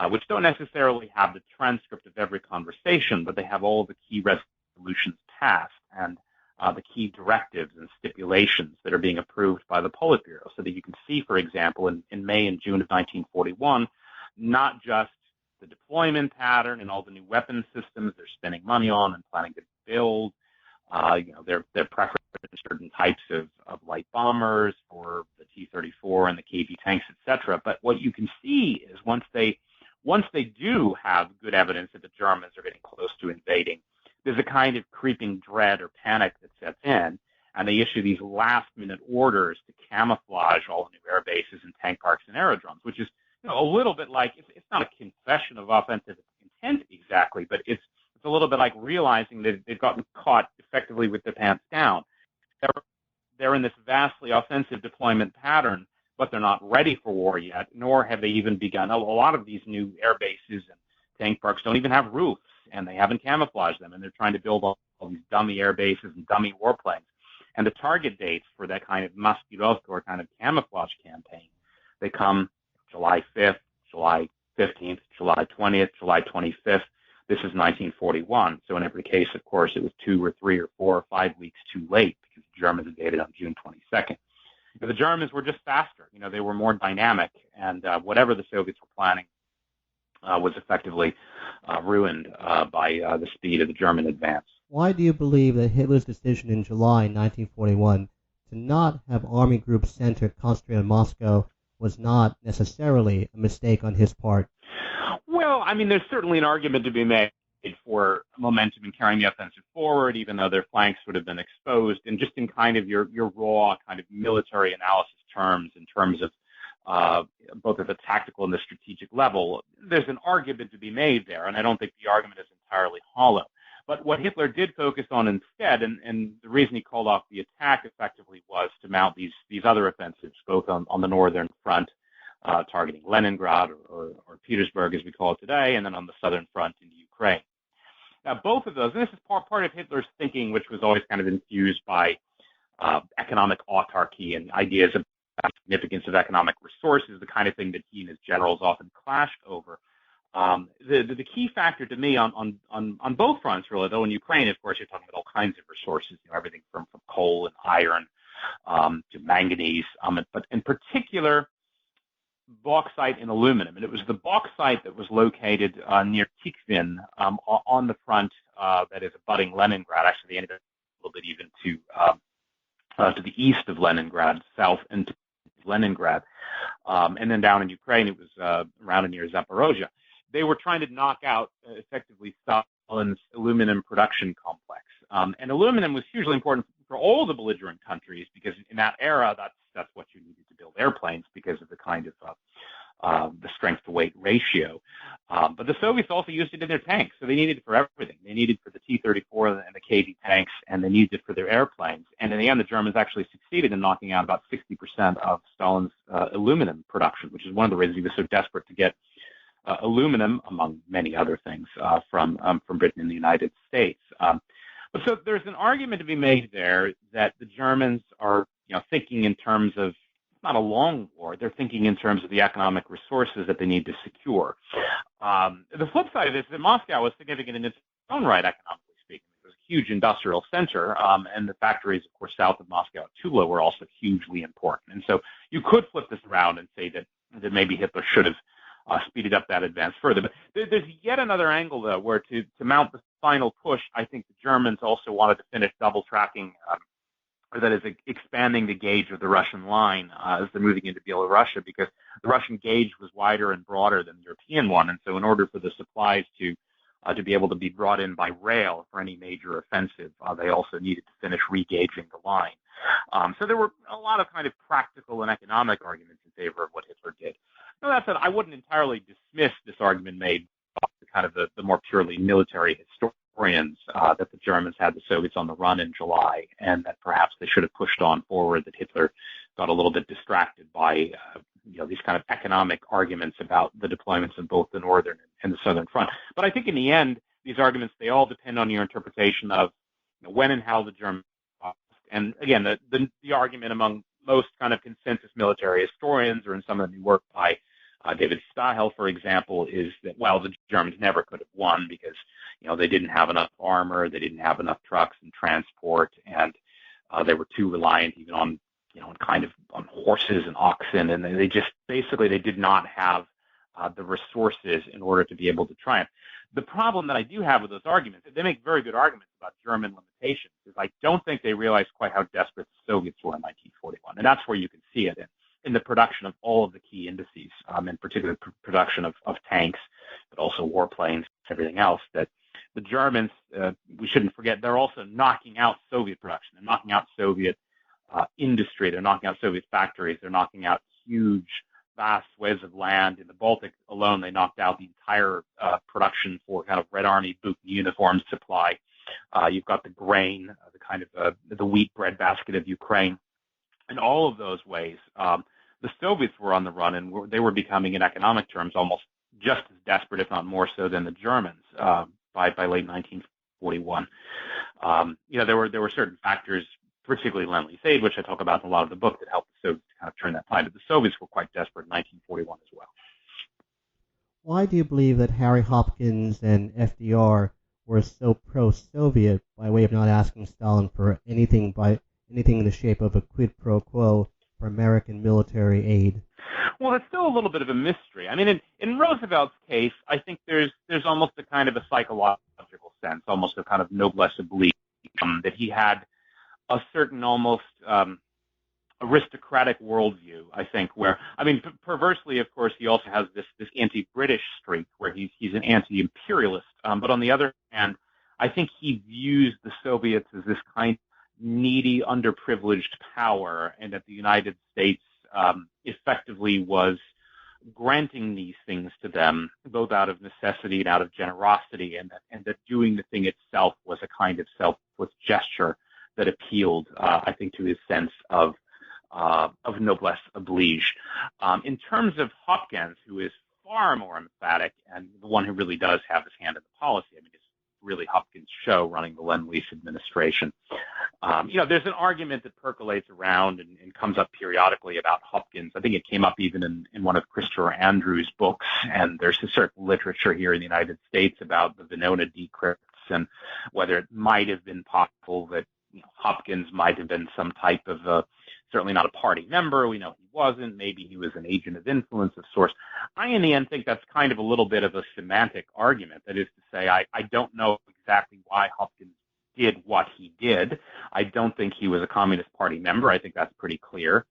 which don't necessarily have the transcript of every conversation, but they have all the key resolutions passed and the key directives and stipulations that are being approved by the Politburo, so that you can see, for example, in May and June of 1941, not just the deployment pattern and all the new weapon systems they're spending money on and planning to build, their preference for certain types of light bombers for the T-34 and the KV tanks, etc. But what you can see is once they do have good evidence that the Germans are getting close to invading, there's a kind of creeping dread or panic that sets in, and they issue these last-minute orders to camouflage all the new air bases and tank parks and aerodromes, which is a little bit like, it's not a confession of offensive intent exactly, but it's a little bit like realizing that they've gotten caught effectively with their pants down. They're in this vastly offensive deployment pattern, but they're not ready for war yet, nor have they even begun. A lot of these new air bases and tank parks don't even have roofs, and they haven't camouflaged them, and they're trying to build all these dummy air bases and dummy warplanes. And the target dates for that kind of musculoso or kind of camouflage campaign, they come July 5th, July 15th, July 20th, July 25th. This is 1941. So in every case, of course, it was 2 or 3 or 4 or 5 weeks too late because the Germans invaded on June 22nd. But the Germans were just faster. They were more dynamic, and whatever the Soviets were planning was effectively ruined by the speed of the German advance. Why do you believe that Hitler's decision in July 1941 to not have army groups centered concentrated on Moscow was not necessarily a mistake on his part? Well, there's certainly an argument to be made for momentum in carrying the offensive forward, even though their flanks would have been exposed. And just in kind of your raw kind of military analysis terms, in terms of both at the tactical and the strategic level, there's an argument to be made there, and I don't think the argument is entirely hollow. But what Hitler did focus on instead, and the reason he called off the attack effectively, was to mount these other offensives, both on the northern front, targeting Leningrad or Petersburg, as we call it today, and then on the southern front into Ukraine. Now, both of those, and this is part of Hitler's thinking, which was always kind of infused by economic autarky and ideas of the significance of economic resources, the kind of thing that he and his generals often clashed over. The key factor to me on both fronts, really, though in Ukraine, of course, you're talking about all kinds of resources, everything from coal and iron to manganese, but in particular, bauxite and aluminum. And it was the bauxite that was located near Tikhvin on the front that is abutting Leningrad. Actually, they ended up a little bit even to the east of Leningrad, south into Leningrad. And then down in Ukraine, it was around and near Zaporozhye. They were trying to knock out effectively Stalin's aluminum production complex. And aluminum was hugely important for all the belligerent countries because in that era, that's what you needed to build airplanes because of the kind of the strength-to-weight ratio. But the Soviets also used it in their tanks, so they needed it for everything. They needed it for the T-34 and the KV tanks, and they needed it for their airplanes. And in the end, the Germans actually succeeded in knocking out about 60% of Stalin's aluminum production, which is one of the reasons he was so desperate to get aluminum, among many other things, from Britain and the United States. But so there's an argument to be made there that the Germans are, thinking in terms of not a long war. They're thinking in terms of the economic resources that they need to secure. The flip side of this is that Moscow was significant in its own right, economically speaking. It was a huge industrial center, and the factories, of course, south of Moscow at Tula were also hugely important. And so you could flip this around and say that maybe Hitler should have speeded up that advance further. But there's yet another angle, though, where to mount the final push, I think the Germans also wanted to finish double-tracking, or that is expanding the gauge of the Russian line as they're moving into Belarusia, because the Russian gauge was wider and broader than the European one. And so in order for the supplies to be able to be brought in by rail for any major offensive, they also needed to finish re-gauging the line. So there were a lot of kind of practical and economic arguments in favor of what Hitler did. Now, that said, I wouldn't entirely dismiss this argument made by kind of the more purely military historians that the Germans had the Soviets on the run in July, and that perhaps they should have pushed on forward, that Hitler got a little bit distracted by these kind of economic arguments about the deployments of both the northern and the southern front. But I think in the end, these arguments, they all depend on your interpretation of when and how the Germans lost. And again, the argument among most kind of consensus military historians, or in some of the new work by David Stahel, for example, is that, well, the Germans never could have won because, they didn't have enough armor, they didn't have enough trucks and transport, and they were too reliant even on, on horses and oxen, and they just, basically, they did not have the resources in order to be able to triumph. The problem that I do have with those arguments, they make very good arguments about German limitations, is I don't think they realized quite how desperate the Soviets were in 1941. And that's where you can see it in the production of all of the key indices, in particular production of tanks, but also warplanes, everything else, that the Germans, we shouldn't forget, they're also knocking out Soviet production. They're knocking out Soviet industry. They're knocking out Soviet factories. They're knocking out huge, vast swathes of land. In the Baltic alone, they knocked out the entire production for kind of Red Army boot uniform supply. You've got the grain, the kind of the wheat breadbasket of Ukraine. In all of those ways, the Soviets were on the run, and they were becoming, in economic terms, almost just as desperate, if not more so, than the Germans by late 1941. There were certain factors, particularly Lend-Lease aid, which I talk about in a lot of the book, that helped the Soviets kind of turn that tide. But the Soviets were quite desperate in 1941 as well. Why do you believe that Harry Hopkins and FDR were so pro-Soviet by way of not asking Stalin for anything in the shape of a quid pro quo for American military aid? Well, it's still a little bit of a mystery. I mean, in Roosevelt's case, I think there's almost a kind of a psychological sense, almost a kind of noblesse oblige, that he had a certain almost aristocratic worldview, I think, where, I mean, perversely, of course, he also has this anti-British streak where he's an anti-imperialist. But on the other hand, I think he views the Soviets as this kind of needy, underprivileged power, and that the United States effectively was granting these things to them, both out of necessity and out of generosity, and that doing the thing itself was a kind of selfless gesture that appealed, I think, to his sense of noblesse oblige. In terms of Hopkins, who is far more emphatic and the one who really does have his hand in the policy, I mean, it's really Hopkins' show running the Lend-Lease administration. There's an argument that percolates around and comes up periodically about Hopkins. I think it came up even in one of Christopher Andrews' books, and there's a certain literature here in the United States about the Venona decrypts and whether it might have been possible that Hopkins might have been some type of certainly not a party member. We know he wasn't. Maybe he was an agent of influence of sorts. I, in the end, think that's kind of a little bit of a semantic argument. That is to say, I don't know exactly why Hopkins did what he did. I don't think he was a Communist Party member. I think that's pretty clear.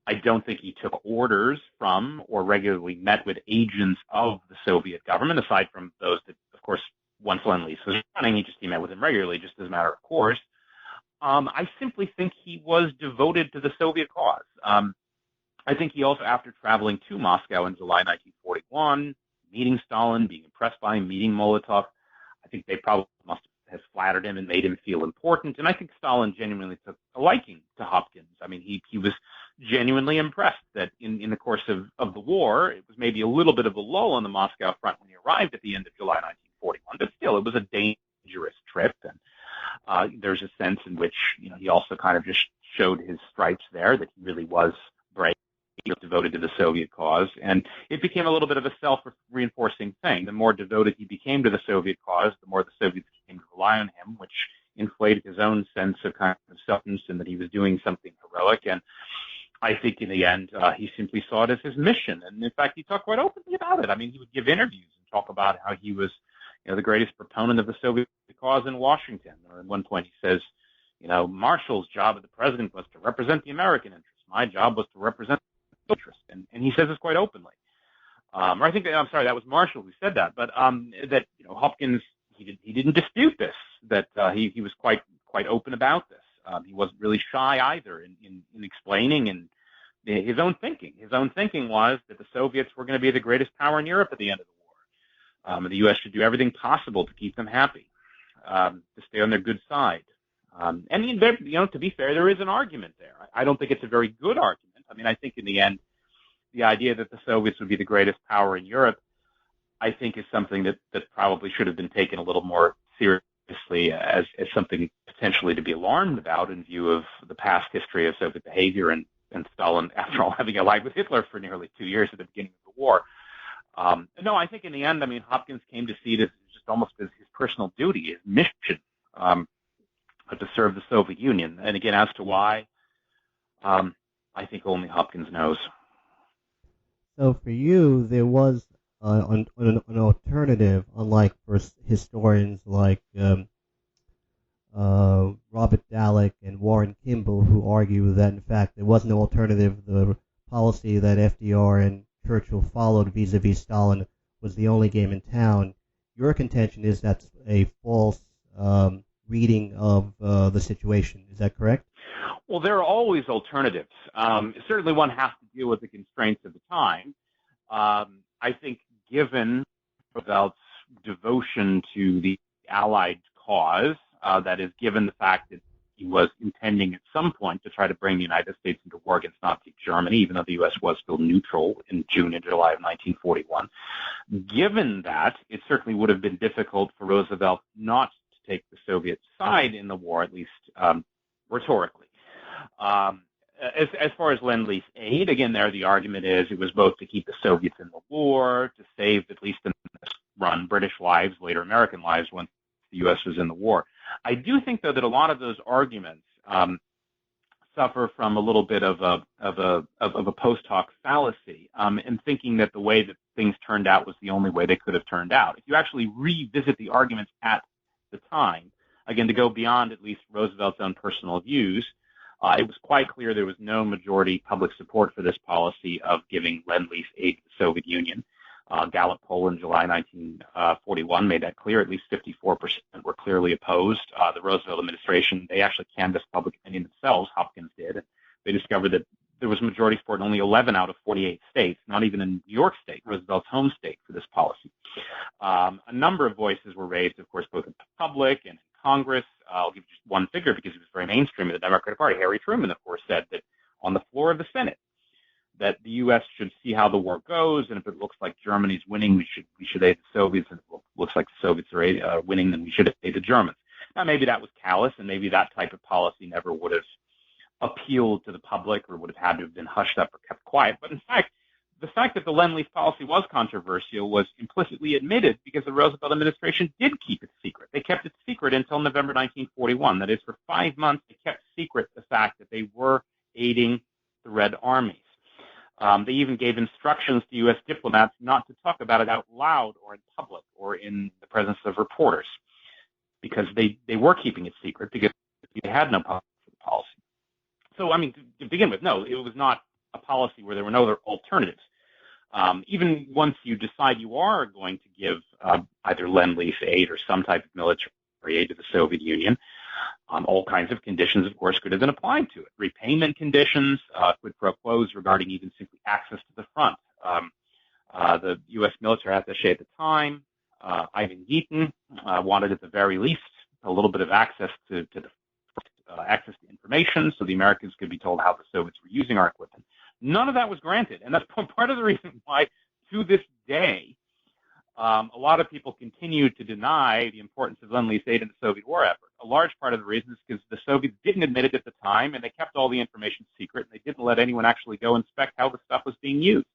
I don't think he took orders from or regularly met with agents of the Soviet government, aside from those that, of course, once Lend-Lease was running, he met with them regularly, just as a matter of course. I simply think he was devoted to the Soviet cause. I think he also, after traveling to Moscow in July 1941, meeting Stalin, being impressed by him, meeting Molotov, I think they probably must have flattered him and made him feel important. And I think Stalin genuinely took a liking to Hopkins. I mean, he was genuinely impressed that in the course of the war, it was maybe a little bit of a lull on the Moscow front when he arrived at the end of July 1941, but still, it was a dangerous trip. And there's a sense in which he also kind of just showed his stripes there, that he really was brave, he was devoted to the Soviet cause, and it became a little bit of a self-reinforcing thing. The more devoted he became to the Soviet cause, the more the Soviets came to rely on him, which inflated his own sense of kind of self-interest and that he was doing something heroic. And I think in the end, he simply saw it as his mission. And in fact, he talked quite openly about it. I mean, he would give interviews and talk about how he was the greatest proponent of the Soviet cause in Washington. Or at one point he says, Marshall's job as the president was to represent the American interest. My job was to represent the interest. And he says this quite openly. Or I think, that was Marshall who said that. But that, Hopkins, he didn't dispute this, that he was quite open about this. He wasn't really shy either in explaining and his own thinking. His own thinking was that the Soviets were going to be the greatest power in Europe at the end of the war. The U.S. should do everything possible to keep them happy, to stay on their good side. And to be fair, there is an argument there. I don't think it's a very good argument. I mean, I think in the end, the idea that the Soviets would be the greatest power in Europe, I think is something that probably should have been taken a little more seriously as something potentially to be alarmed about in view of the past history of Soviet behavior and Stalin, after all, having allied with Hitler for nearly 2 years at the beginning of the war. No, I think in the end, I mean, Hopkins came to see it as just almost as his personal duty, his mission, to serve the Soviet Union. And again, as to why, I think only Hopkins knows. So for you, there was an alternative, unlike for historians like Robert Dallek and Warren Kimball, who argue that in fact there was no alternative. The policy that FDR and Churchill followed vis-a-vis Stalin was the only game in town. Your contention is that's a false reading of the situation. Is that correct? Well, there are always alternatives. Certainly one has to deal with the constraints of the time. I think given Roosevelt's devotion to the Allied cause, that is, given the fact that he was intending at some point to try to bring the United States into war against Nazi Germany, even though the U.S. was still neutral in June and July of 1941. Given that, it certainly would have been difficult for Roosevelt not to take the Soviet side in the war, at least rhetorically. As far as Lend-Lease aid, again, there the argument is it was both to keep the Soviets in the war, to save, at least in this run, British lives, later American lives, once the U.S. was in the war. I do think, though, that a lot of those arguments suffer from a little bit of a post hoc fallacy, in thinking that the way that things turned out was the only way they could have turned out. If you actually revisit the arguments at the time, again, to go beyond at least Roosevelt's own personal views, it was quite clear there was no majority public support for this policy of giving Lend-Lease aid to the Soviet Union. Gallup poll in July 1941 made that clear. At least 54% were clearly opposed. The Roosevelt administration, they actually canvassed public opinion themselves, Hopkins did. And they discovered that there was majority support in only 11 out of 48 states, not even in New York State, Roosevelt's home state, for this policy. A number of voices were raised, of course, both in public and in Congress. I'll give you just one figure because it was very mainstream in the Democratic Party. Harry Truman, of course, said that on the floor of the Senate, that the U.S. should see how the war goes, and if it looks like Germany's winning, we should aid the Soviets, and if it looks like the Soviets are winning, then we should aid the Germans. Now, maybe that was callous, and maybe that type of policy never would have appealed to the public or would have had to have been hushed up or kept quiet. But in fact, the fact that the Lend-Lease policy was controversial was implicitly admitted because the Roosevelt administration did keep it secret. They kept it secret until November 1941. That is, for 5 months, they kept secret the fact that they were aiding the Red Armies. They even gave instructions to U.S. diplomats not to talk about it out loud or in public or in the presence of reporters, because they were keeping it secret because they had no policy. So, I mean, to begin with, no, it was not a policy where there were no other alternatives. Even once you decide you are going to give either Lend-Lease aid or some type of military aid to the Soviet Union, all kinds of conditions, of course, could have been applied to it. Repayment conditions, quid pro quos regarding even simply access to the front. The U.S. military attaché at the time, Ivan Geaton, wanted at the very least a little bit of access to access to information so the Americans could be told how the Soviets were using our equipment. None of that was granted, and that's part of the reason why, to this day, a lot of people continue to deny the importance of Lend-Lease aid in the Soviet war effort. A large part of the reason is because the Soviets didn't admit it at the time, and they kept all the information secret, and they didn't let anyone actually go inspect how the stuff was being used.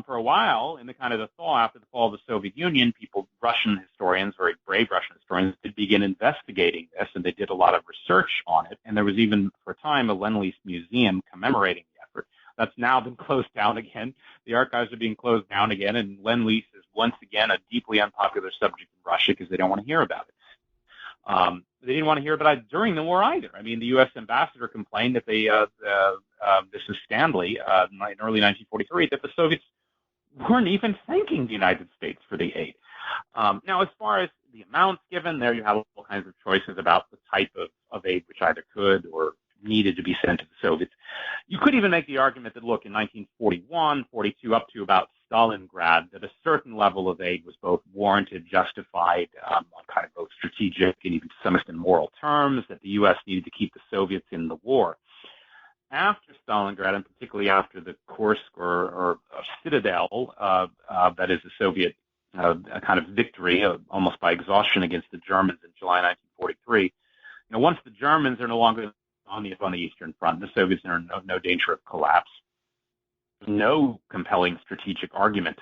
For a while, in the kind of the thaw after the fall of the Soviet Union, Russian historians, very brave Russian historians, did begin investigating this, and they did a lot of research on it. And there was even, for a time, a Lend-Lease museum commemorating the effort. That's now been closed down again. The archives are being closed down again, and Lend-Lease is once again a deeply unpopular subject in Russia because they don't want to hear about it. They didn't want to hear about it during the war either. I mean, the U.S. ambassador complained that this is Stanley, in early 1943, that the Soviets weren't even thanking the United States for the aid. Now, as far as the amounts given, there you have all kinds of choices about the type of aid which either could or needed to be sent to the Soviets. You could even make the argument that, look, in 1941, 42, up to about Stalingrad, that a certain level of aid was both warranted, justified, on kind of both strategic and even to some extent moral terms, that the U.S. needed to keep the Soviets in the war. After Stalingrad, and particularly after the Kursk or Citadel, that is the Soviet kind of victory, almost by exhaustion against the Germans in July 1943, once the Germans are no longer on the Eastern Front, the Soviets are in no danger of collapse. There's no compelling strategic argument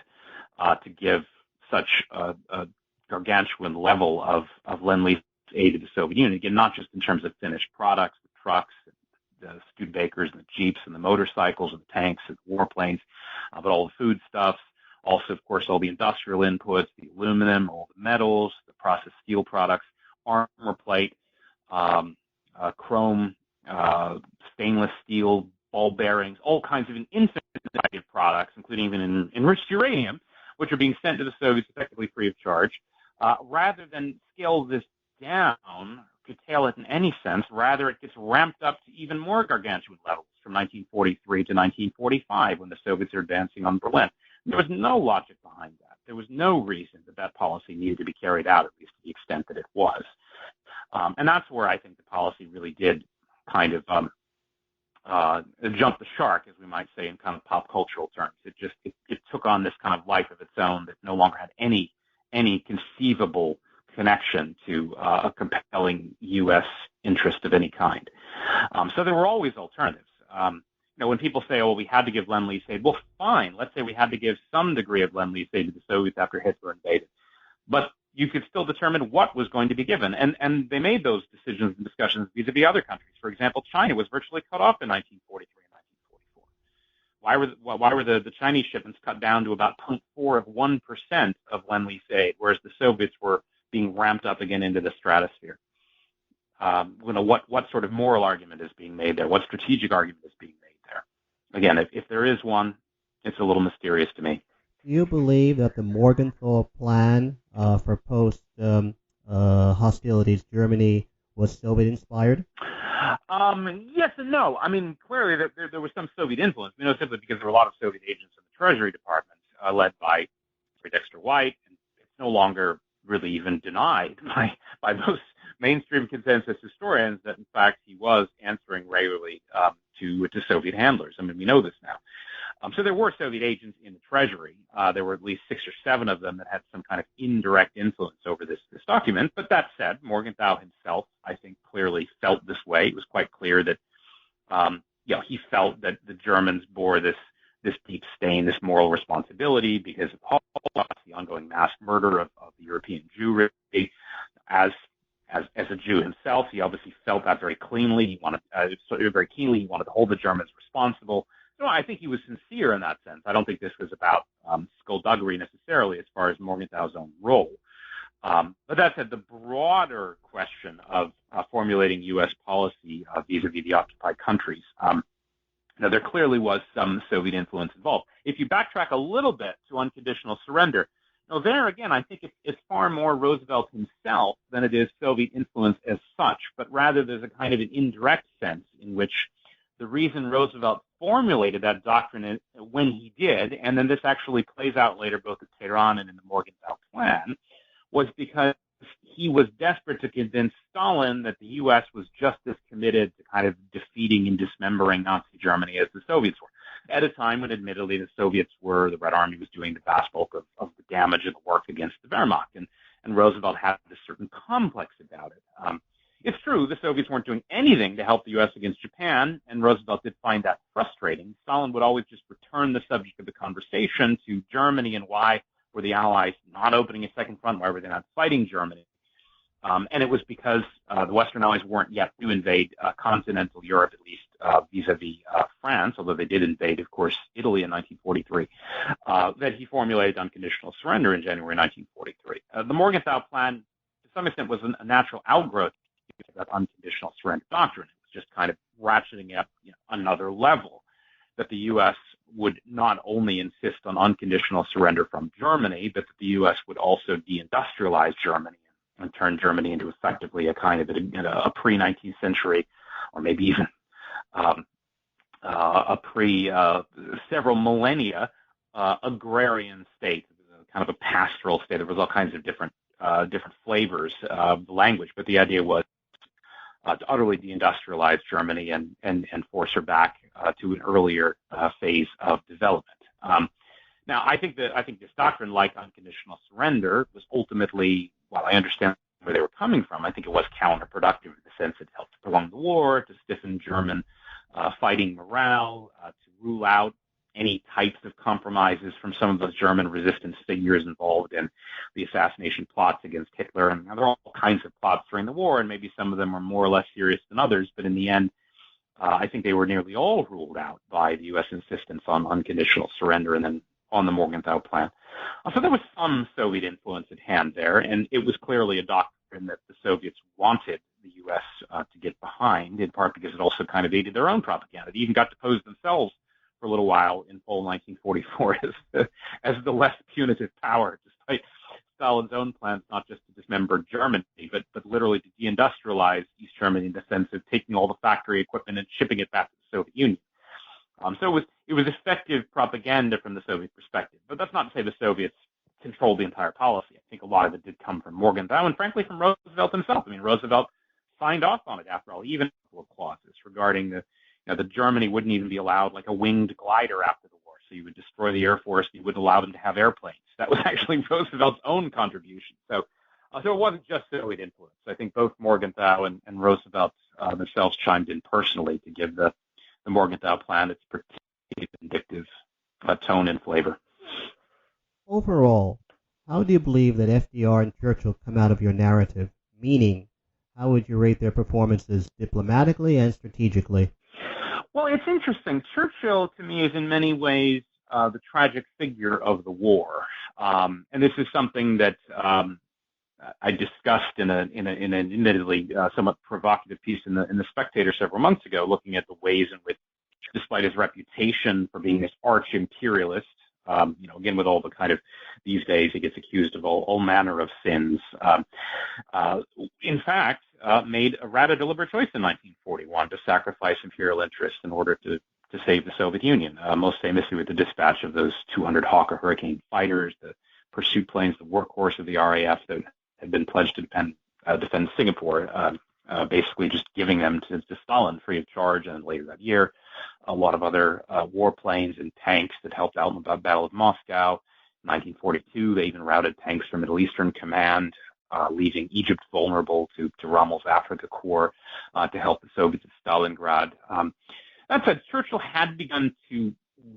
to give such a gargantuan level of Lend-Lease aid to the Soviet Union. Again, not just in terms of finished products, the trucks, the Studebakers, and the Jeeps, and the motorcycles, and the tanks, and the warplanes, but all the foodstuffs, Also, of course, all the industrial inputs, the aluminum, all the metals, the processed steel products, armor plate, chrome, stainless steel, ball bearings, all kinds of infinite products, including even enriched uranium, which are being sent to the Soviets effectively free of charge. Rather than scale this down, curtail it in any sense, rather it gets ramped up to even more gargantuan levels from 1943 to 1945 when the Soviets are advancing on Berlin. There was no logic behind that. There was no reason that policy needed to be carried out, at least to the extent that it was. And that's where I think the policy really did kind of jump the shark, as we might say in kind of pop cultural terms. It took on this kind of life of its own that no longer had any conceivable connection to a compelling U.S. interest of any kind. So there were always alternatives. When people say, oh, we had to give Lend-Lease aid, well, fine. Let's say we had to give some degree of Lend-Lease aid to the Soviets after Hitler invaded. But you could still determine what was going to be given. And they made those decisions and discussions vis-a-vis other countries. For example, China was virtually cut off in 1943 and 1944. Why were the Chinese shipments cut down to about 0.4 of 1% of Lend-Lease aid, whereas the Soviets were being ramped up again into the stratosphere? What sort of moral argument is being made there? What strategic argument is being made there? Again, if there is one, it's a little mysterious to me. Do you believe that the Morgenthau Plan for post-hostilities Germany was Soviet-inspired? Yes and no. I mean, clearly there was some Soviet influence. We know simply because there were a lot of Soviet agents in the Treasury Department led by Dexter White, and it's no longer really even denied by most mainstream consensus historians that, in fact, he was answering regularly to Soviet handlers. I mean, we know this now. So there were Soviet agents in the Treasury. There were at least 6 or 7 of them that had some kind of indirect influence over this document. But that said, Morgenthau himself, I think, clearly felt this way. It was quite clear that, he felt that the Germans bore this deep stain, this moral responsibility because of Holocaust, the ongoing mass murder of the European Jewry. As a Jew himself, he obviously felt that very cleanly. He wanted very keenly. He wanted to hold the Germans responsible. So I think he was sincere in that sense. I don't think this was about skullduggery necessarily as far as Morgenthau's own role. But that said, the broader question of formulating U.S. policy vis-a-vis the occupied countries, there clearly was some Soviet influence involved. If you backtrack a little bit to unconditional surrender, there again, I think it's far more Roosevelt himself than it is Soviet influence as such, but rather there's a kind of an indirect sense in which the reason Roosevelt formulated that doctrine when he did, and then this actually plays out later both at Tehran and in the Morgenthau Plan, was because he was desperate to convince Stalin that the U.S. was just as committed to kind of defeating and dismembering Nazi Germany as the Soviets were, at a time when admittedly the Red Army was doing the vast bulk of the damage and the work against the Wehrmacht, and Roosevelt had this certain complex about it. It's true, the Soviets weren't doing anything to help the U.S. against Japan, and Roosevelt did find that frustrating. Stalin would always just return the subject of the conversation to Germany and why were the Allies not opening a second front, why were they not fighting Germany? And it was because the Western Allies weren't yet to invade continental Europe, at least vis-a-vis France, although they did invade, of course, Italy in 1943, that he formulated unconditional surrender in January 1943. The Morgenthau Plan, to some extent, was a natural outgrowth of that unconditional surrender doctrine. It was just kind of ratcheting up another level, that the U.S. would not only insist on unconditional surrender from Germany, but that the U.S. would also deindustrialize Germany and turn Germany into effectively a kind of a pre-19th century, or maybe even a several millennia agrarian state, kind of a pastoral state. There was all kinds of different flavors of the language, but the idea was to utterly deindustrialize Germany and force her back to an earlier phase of development. Now, I think this doctrine, like unconditional surrender, was ultimately, while I understand where they were coming from, I think it was counterproductive in the sense it helped to prolong the war, to stiffen German fighting morale, to rule out any types of compromises from some of those German resistance figures involved in the assassination plots against Hitler. And there are all kinds of plots during the war, and maybe some of them are more or less serious than others, but in the end, I think they were nearly all ruled out by the U.S. insistence on unconditional surrender and then on the Morgenthau Plan. So there was some Soviet influence at hand there, and it was clearly a doctrine that the Soviets wanted the U.S. To get behind, in part because it also kind of aided their own propaganda. They even got to pose themselves for a little while in fall 1944 as the less punitive power, despite Stalin's own plans not just to dismember Germany, but literally to deindustrialize East Germany in the sense of taking all the factory equipment and shipping it back to the Soviet Union. So it was effective propaganda from the Soviet perspective. But that's not to say the Soviets controlled the entire policy. I think a lot of it did come from Morgenthau and, frankly, from Roosevelt himself. I mean, Roosevelt signed off on it, after all, even a couple of clauses regarding that Germany wouldn't even be allowed like a winged glider after the war. So you would destroy the Air Force and you wouldn't allow them to have airplanes. That was actually Roosevelt's own contribution. So it wasn't just Soviet influence. I think both Morgenthau and Roosevelt themselves chimed in personally to give the Morgenthau Plan its particularly vindictive tone and flavor. Overall, how do you believe that FDR and Churchill come out of your narrative? Meaning, how would you rate their performances diplomatically and strategically? Well, it's interesting. Churchill, to me, is in many ways the tragic figure of the war, and this is something that I discussed in an admittedly somewhat provocative piece in the Spectator several months ago, looking at the ways in which, despite his reputation for being this arch imperialist, again with all the kind of these days he gets accused of all manner of sins, in fact made a rather deliberate choice in 1941 to sacrifice imperial interests in order to save the Soviet Union, most famously with the dispatch of those 200 Hawker Hurricane fighters, the pursuit planes, the workhorse of the RAF that had been pledged to defend Singapore, basically just giving them to Stalin free of charge. And later that year, a lot of other warplanes and tanks that helped out in the Battle of Moscow. In 1942, they even routed tanks from Middle Eastern Command, leaving Egypt vulnerable to Rommel's Africa Corps to help the Soviets at Stalingrad. That said, Churchill had begun to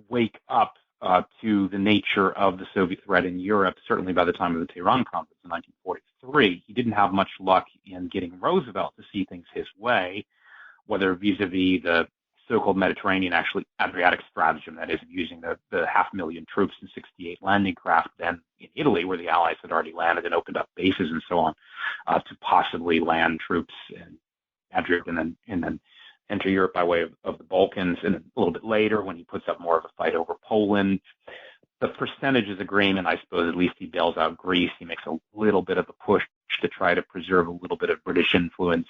wake up to the nature of the Soviet threat in Europe, certainly by the time of the Tehran Conference in 1943. He didn't have much luck in getting Roosevelt to see things his way, whether vis-a-vis the so-called Mediterranean, actually Adriatic stratagem, that is, using the 500,000 troops and 68 landing craft then in Italy, where the Allies had already landed and opened up bases and so on, to possibly land troops in Adriatic and then enter Europe by way of the Balkans. And a little bit later, when he puts up more of a fight over Poland, the percentages agreement, I suppose at least he bails out Greece. He makes a little bit of a push to try to preserve a little bit of British influence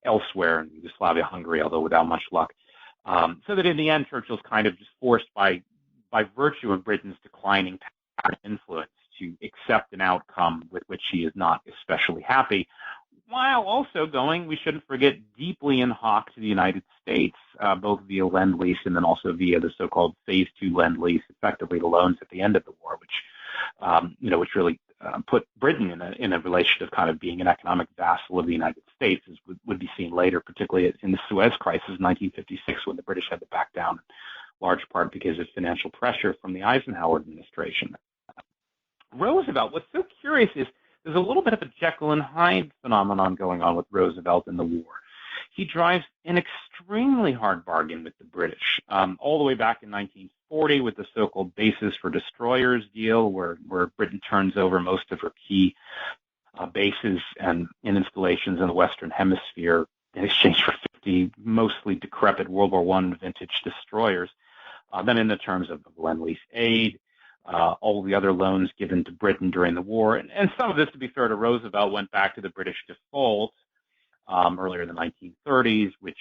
elsewhere in Yugoslavia, Hungary, although without much luck. So that in the end, Churchill's kind of just forced by virtue of Britain's declining power and influence to accept an outcome with which he is not especially happy, while also going, we shouldn't forget, deeply in hock to the United States, both via Lend-Lease and then also via the so-called Phase 2 Lend-Lease, effectively the loans at the end of the war, which really put Britain in a relation of kind of being an economic vassal of the United States, as would be seen later, particularly in the Suez Crisis in 1956, when the British had to back down, in large part because of financial pressure from the Eisenhower administration. Roosevelt, what's so curious is there's a little bit of a Jekyll and Hyde phenomenon going on with Roosevelt in the war. He drives an extremely hard bargain with the British, all the way back in 1940 with the so-called bases for destroyers deal, where Britain turns over most of her key bases and installations in the Western Hemisphere in exchange for 50 mostly decrepit World War I vintage destroyers. Then in the terms of Lend-Lease aid, all the other loans given to Britain during the war. And some of this, to be fair to Roosevelt, went back to the British default earlier in the 1930s, which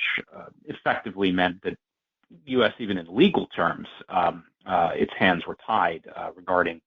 effectively meant that the U.S., even in legal terms, its hands were tied regarding